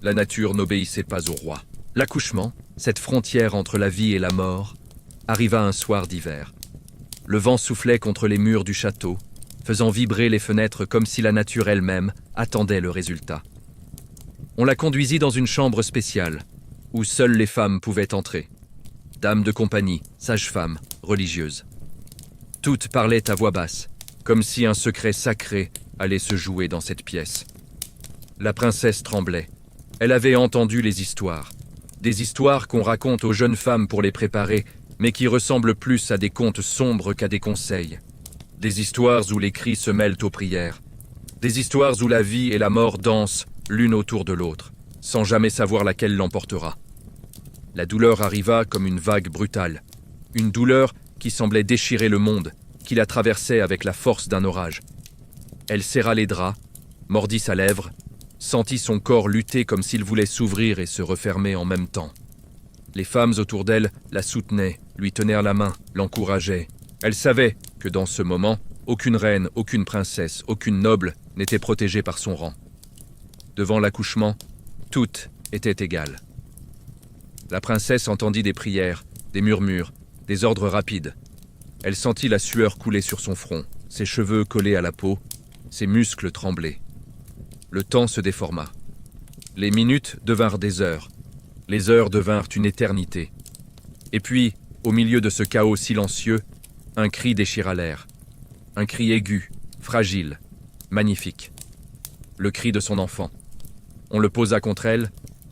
la nature n'obéissait pas au roi. L'accouchement, cette frontière entre la vie et la mort, arriva un soir d'hiver. Le vent soufflait contre les murs du château, faisant vibrer les fenêtres comme si la nature elle-même attendait le résultat. On la conduisit dans une chambre spéciale, où seules les femmes pouvaient entrer. Dames de compagnie, sages-femmes, religieuses. Toutes parlaient à voix basse, comme si un secret sacré allait se jouer dans cette pièce. La princesse tremblait. Elle avait entendu les histoires. Des histoires qu'on raconte aux jeunes femmes pour les préparer, mais qui ressemblent plus à des contes sombres qu'à des conseils. Des histoires où les cris se mêlent aux prières. Des histoires où la vie et la mort dansent l'une autour de l'autre, sans jamais savoir laquelle l'emportera. La douleur arriva comme une vague brutale. Une douleur qui semblait déchirer le monde, qui la traversait avec la force d'un orage. Elle serra les draps, mordit sa lèvre, sentit son corps lutter comme s'il voulait s'ouvrir et se refermer en même temps. Les femmes autour d'elle la soutenaient, lui tenaient la main, l'encourageaient. Elle savait que dans ce moment, aucune reine, aucune princesse, aucune noble n'était protégée par son rang. Devant l'accouchement, toutes étaient égales. La princesse entendit des prières, des murmures, des ordres rapides. Elle sentit la sueur couler sur son front, ses cheveux collés à la peau, ses muscles tremblaient. Le temps se déforma. Les minutes devinrent des heures. Les heures devinrent une éternité. Et puis, au milieu de ce chaos silencieux, un cri déchira l'air. Un cri aigu, fragile, magnifique. Le cri de son enfant. On le posa contre elle,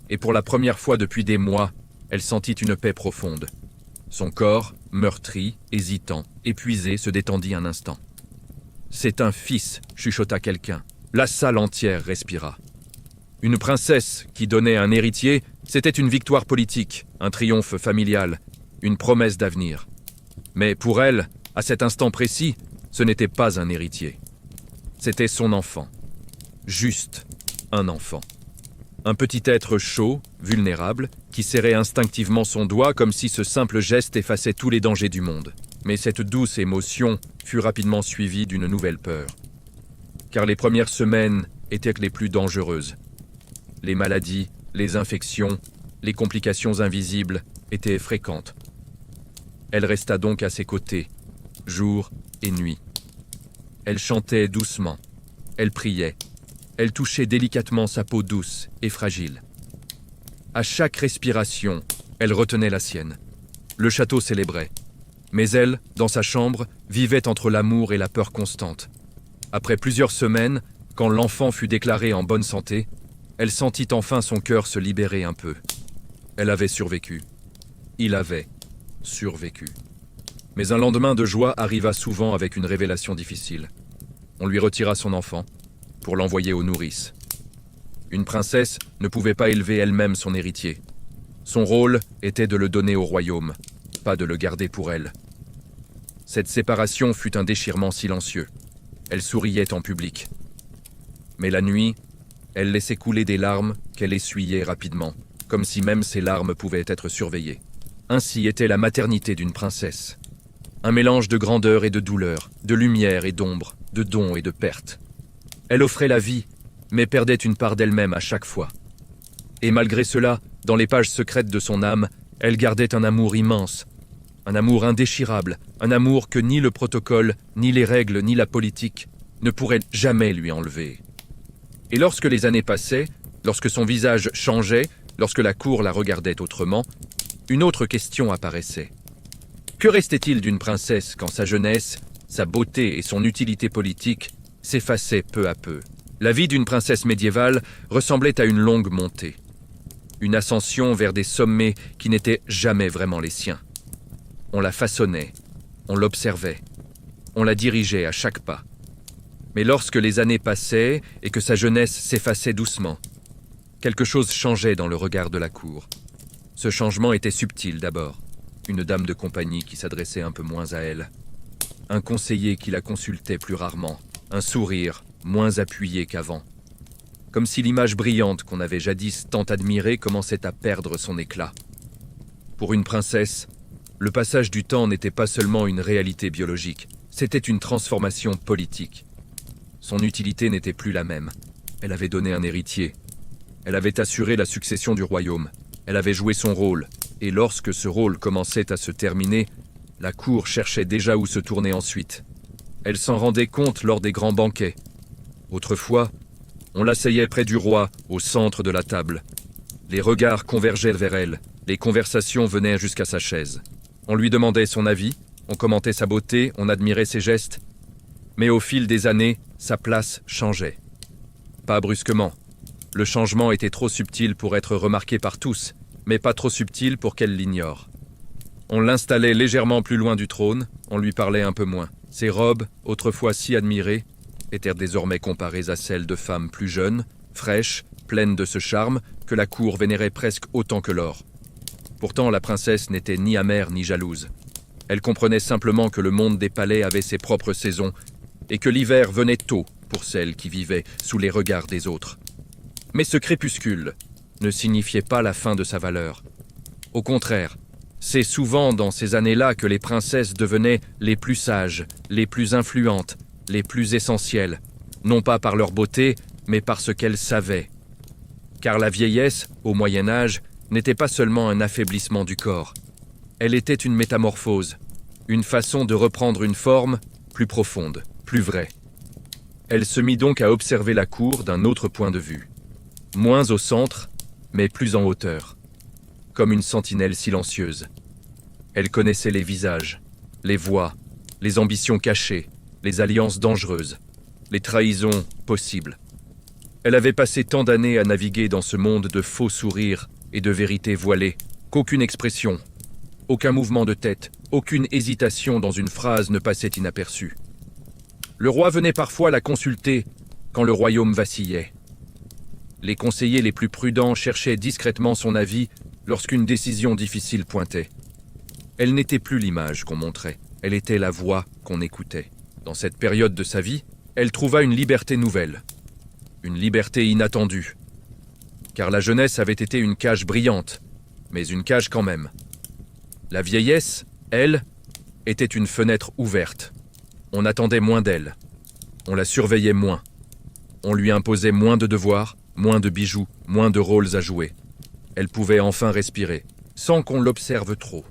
et pour la première fois depuis des mois, elle sentit une paix profonde. Son corps, meurtri, hésitant, épuisé, se détendit un instant. « C'est un fils », chuchota quelqu'un. La salle entière respira. Une princesse qui donnait un héritier, c'était une victoire politique, un triomphe familial, une promesse d'avenir. Mais pour elle, à cet instant précis, ce n'était pas un héritier. C'était son enfant. Juste un enfant. Un petit être chaud, vulnérable, qui serrait instinctivement son doigt comme si ce simple geste effaçait tous les dangers du monde. Mais cette douce émotion fut rapidement suivie d'une nouvelle peur. Car les premières semaines étaient les plus dangereuses. Les maladies, les infections, les complications invisibles étaient fréquentes. Elle resta donc à ses côtés, jour et nuit. Elle chantait doucement, elle priait, elle touchait délicatement sa peau douce et fragile. À chaque respiration, elle retenait la sienne. Le château célébrait. Mais elle, dans sa chambre, vivait entre l'amour et la peur constante. Après plusieurs semaines, quand l'enfant fut déclaré en bonne santé, elle sentit enfin son cœur se libérer un peu. Elle avait survécu. Il avait survécu. Mais un lendemain de joie arriva souvent avec une révélation difficile. On lui retira son enfant pour l'envoyer aux nourrices. Une princesse ne pouvait pas élever elle-même son héritier. Son rôle était de le donner au royaume, pas de le garder pour elle. Cette séparation fut un déchirement silencieux. Elle souriait en public. Mais la nuit, elle laissait couler des larmes qu'elle essuyait rapidement, comme si même ces larmes pouvaient être surveillées. Ainsi était la maternité d'une princesse. Un mélange de grandeur et de douleur, de lumière et d'ombre, de dons et de pertes. Elle offrait la vie, mais perdait une part d'elle-même à chaque fois. Et malgré cela, dans les pages secrètes de son âme, elle gardait un amour immense, un amour indéchirable, un amour que ni le protocole, ni les règles, ni la politique ne pourraient jamais lui enlever. Et lorsque les années passaient, lorsque son visage changeait, lorsque la cour la regardait autrement, une autre question apparaissait. Que restait-il d'une princesse quand sa jeunesse, sa beauté et son utilité politique s'effaçaient peu à peu? La vie d'une princesse médiévale ressemblait à une longue montée. Une ascension vers des sommets qui n'étaient jamais vraiment les siens. On la façonnait, on l'observait, on la dirigeait à chaque pas. Mais lorsque les années passaient et que sa jeunesse s'effaçait doucement, quelque chose changeait dans le regard de la cour. Ce changement était subtil d'abord. Une dame de compagnie qui s'adressait un peu moins à elle. Un conseiller qui la consultait plus rarement. Un sourire moins appuyé qu'avant. Comme si l'image brillante qu'on avait jadis tant admirée commençait à perdre son éclat. Pour une princesse, le passage du temps n'était pas seulement une réalité biologique, c'était une transformation politique. Son utilité n'était plus la même. Elle avait donné un héritier. Elle avait assuré la succession du royaume. Elle avait joué son rôle. Et lorsque ce rôle commençait à se terminer, la cour cherchait déjà où se tourner ensuite. Elle s'en rendait compte lors des grands banquets. Autrefois, on l'asseyait près du roi, au centre de la table. Les regards convergeaient vers elle, les conversations venaient jusqu'à sa chaise. On lui demandait son avis, on commentait sa beauté, on admirait ses gestes. Mais au fil des années, sa place changeait. Pas brusquement. Le changement était trop subtil pour être remarqué par tous, mais pas trop subtil pour qu'elle l'ignore. On l'installait légèrement plus loin du trône, on lui parlait un peu moins. Ses robes, autrefois si admirées, étaient désormais comparées à celles de femmes plus jeunes, fraîches, pleines de ce charme que la cour vénérait presque autant que l'or. Pourtant, la princesse n'était ni amère ni jalouse. Elle comprenait simplement que le monde des palais avait ses propres saisons et que l'hiver venait tôt pour celles qui vivaient sous les regards des autres. Mais ce crépuscule ne signifiait pas la fin de sa valeur. Au contraire, c'est souvent dans ces années-là que les princesses devenaient les plus sages, les plus influentes, les plus essentielles, non pas par leur beauté, mais par ce qu'elles savaient. Car la vieillesse, au Moyen Âge, n'était pas seulement un affaiblissement du corps. Elle était une métamorphose, une façon de reprendre une forme plus profonde, plus vraie. Elle se mit donc à observer la cour d'un autre point de vue. Moins au centre, mais plus en hauteur. Comme une sentinelle silencieuse. Elle connaissait les visages, les voix, les ambitions cachées, les alliances dangereuses, les trahisons possibles. Elle avait passé tant d'années à naviguer dans ce monde de faux sourires et de vérités voilées, qu'aucune expression, aucun mouvement de tête, aucune hésitation dans une phrase ne passait inaperçue. Le roi venait parfois la consulter quand le royaume vacillait. Les conseillers les plus prudents cherchaient discrètement son avis lorsqu'une décision difficile pointait. Elle n'était plus l'image qu'on montrait, elle était la voix qu'on écoutait. Dans cette période de sa vie, elle trouva une liberté nouvelle, une liberté inattendue. Car la jeunesse avait été une cage brillante, mais une cage quand même. La vieillesse, elle, était une fenêtre ouverte. On attendait moins d'elle. On la surveillait moins. On lui imposait moins de devoirs, moins de bijoux, moins de rôles à jouer. Elle pouvait enfin respirer, sans qu'on l'observe trop.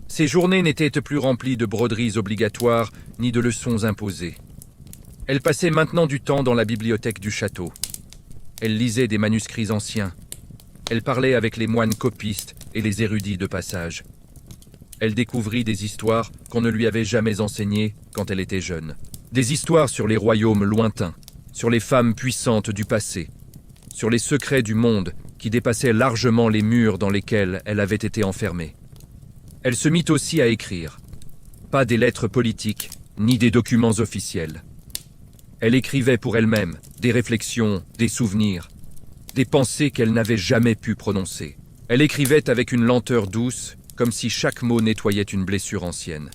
Ses journées n'étaient plus remplies de broderies obligatoires ni de leçons imposées. Elle passait maintenant du temps dans la bibliothèque du château. Elle lisait des manuscrits anciens. Elle parlait avec les moines copistes et les érudits de passage. Elle découvrit des histoires qu'on ne lui avait jamais enseignées quand elle était jeune. Des histoires sur les royaumes lointains, sur les femmes puissantes du passé, sur les secrets du monde qui dépassaient largement les murs dans lesquels elle avait été enfermée. Elle se mit aussi à écrire. Pas des lettres politiques, ni des documents officiels. Elle écrivait pour elle-même des réflexions, des souvenirs, des pensées qu'elle n'avait jamais pu prononcer. Elle écrivait avec une lenteur douce, comme si chaque mot nettoyait une blessure ancienne.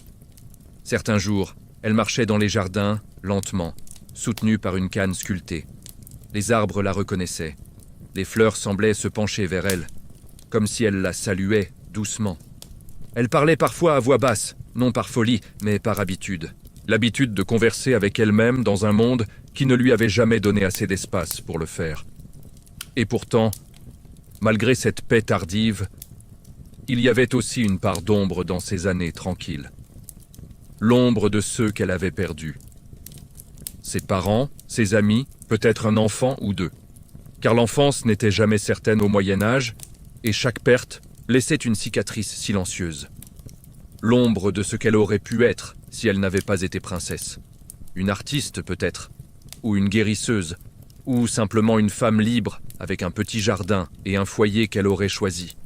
Certains jours, elle marchait dans les jardins, lentement, soutenue par une canne sculptée. Les arbres la reconnaissaient. Les fleurs semblaient se pencher vers elle, comme si elle la saluait doucement. Elle parlait parfois à voix basse, non par folie, mais par habitude. L'habitude de converser avec elle-même dans un monde qui ne lui avait jamais donné assez d'espace pour le faire. Et pourtant, malgré cette paix tardive, il y avait aussi une part d'ombre dans ces années tranquilles. L'ombre de ceux qu'elle avait perdus. Ses parents, ses amis, peut-être un enfant ou deux. Car l'enfance n'était jamais certaine au Moyen Âge, et chaque perte laissait une cicatrice silencieuse. L'ombre de ce qu'elle aurait pu être si elle n'avait pas été princesse. Une artiste peut-être, ou une guérisseuse, ou simplement une femme libre avec un petit jardin et un foyer qu'elle aurait choisi.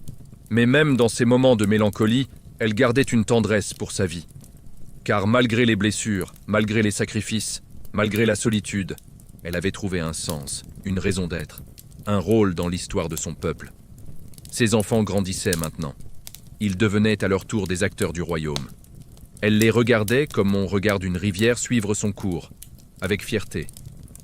Mais même dans ces moments de mélancolie, elle gardait une tendresse pour sa vie. Car malgré les blessures, malgré les sacrifices, malgré la solitude, elle avait trouvé un sens, une raison d'être, un rôle dans l'histoire de son peuple. Ses enfants grandissaient maintenant. Ils devenaient à leur tour des acteurs du royaume. Elle les regardait comme on regarde une rivière suivre son cours, avec fierté,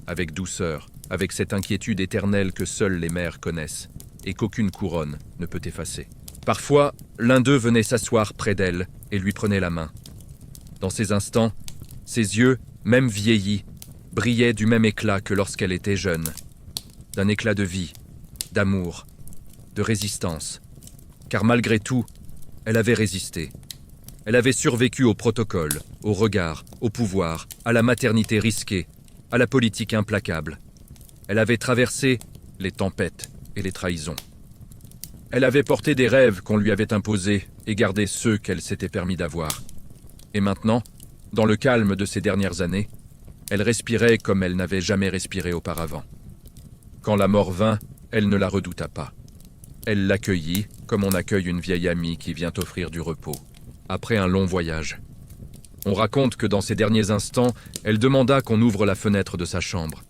avec douceur, avec cette inquiétude éternelle que seules les mères connaissent et qu'aucune couronne ne peut effacer. Parfois, l'un d'eux venait s'asseoir près d'elle et lui prenait la main. Dans ces instants, ses yeux, même vieillis, brillaient du même éclat que lorsqu'elle était jeune, d'un éclat de vie, d'amour, de résistance. Car malgré tout, elle avait résisté. Elle avait survécu au protocole, au regard, au pouvoir, à la maternité risquée, à la politique implacable. Elle avait traversé les tempêtes et les trahisons. Elle avait porté des rêves qu'on lui avait imposés et gardé ceux qu'elle s'était permis d'avoir. Et maintenant, dans le calme de ces dernières années, elle respirait comme elle n'avait jamais respiré auparavant. Quand la mort vint, elle ne la redouta pas. Elle l'accueillit comme on accueille une vieille amie qui vient offrir du repos, après un long voyage. On raconte que dans ces derniers instants, elle demanda qu'on ouvre la fenêtre de sa chambre.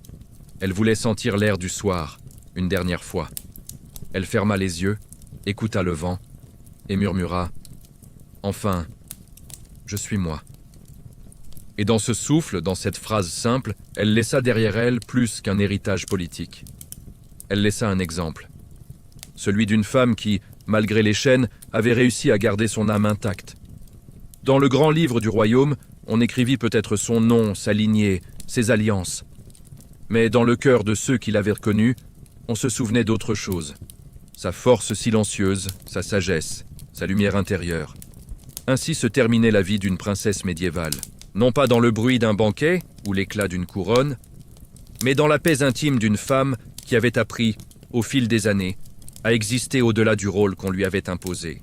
Elle voulait sentir l'air du soir, une dernière fois. Elle ferma les yeux, écouta le vent, et murmura « Enfin, je suis moi ». Et dans ce souffle, dans cette phrase simple, elle laissa derrière elle plus qu'un héritage politique. Elle laissa un exemple. Celui d'une femme qui, malgré les chaînes, avait réussi à garder son âme intacte. Dans le grand livre du royaume, on écrivit peut-être son nom, sa lignée, ses alliances. Mais dans le cœur de ceux qui l'avaient reconnu, on se souvenait d'autre chose. Sa force silencieuse, sa sagesse, sa lumière intérieure. Ainsi se terminait la vie d'une princesse médiévale. Non pas dans le bruit d'un banquet ou l'éclat d'une couronne, mais dans la paix intime d'une femme qui avait appris, au fil des années, à exister au-delà du rôle qu'on lui avait imposé.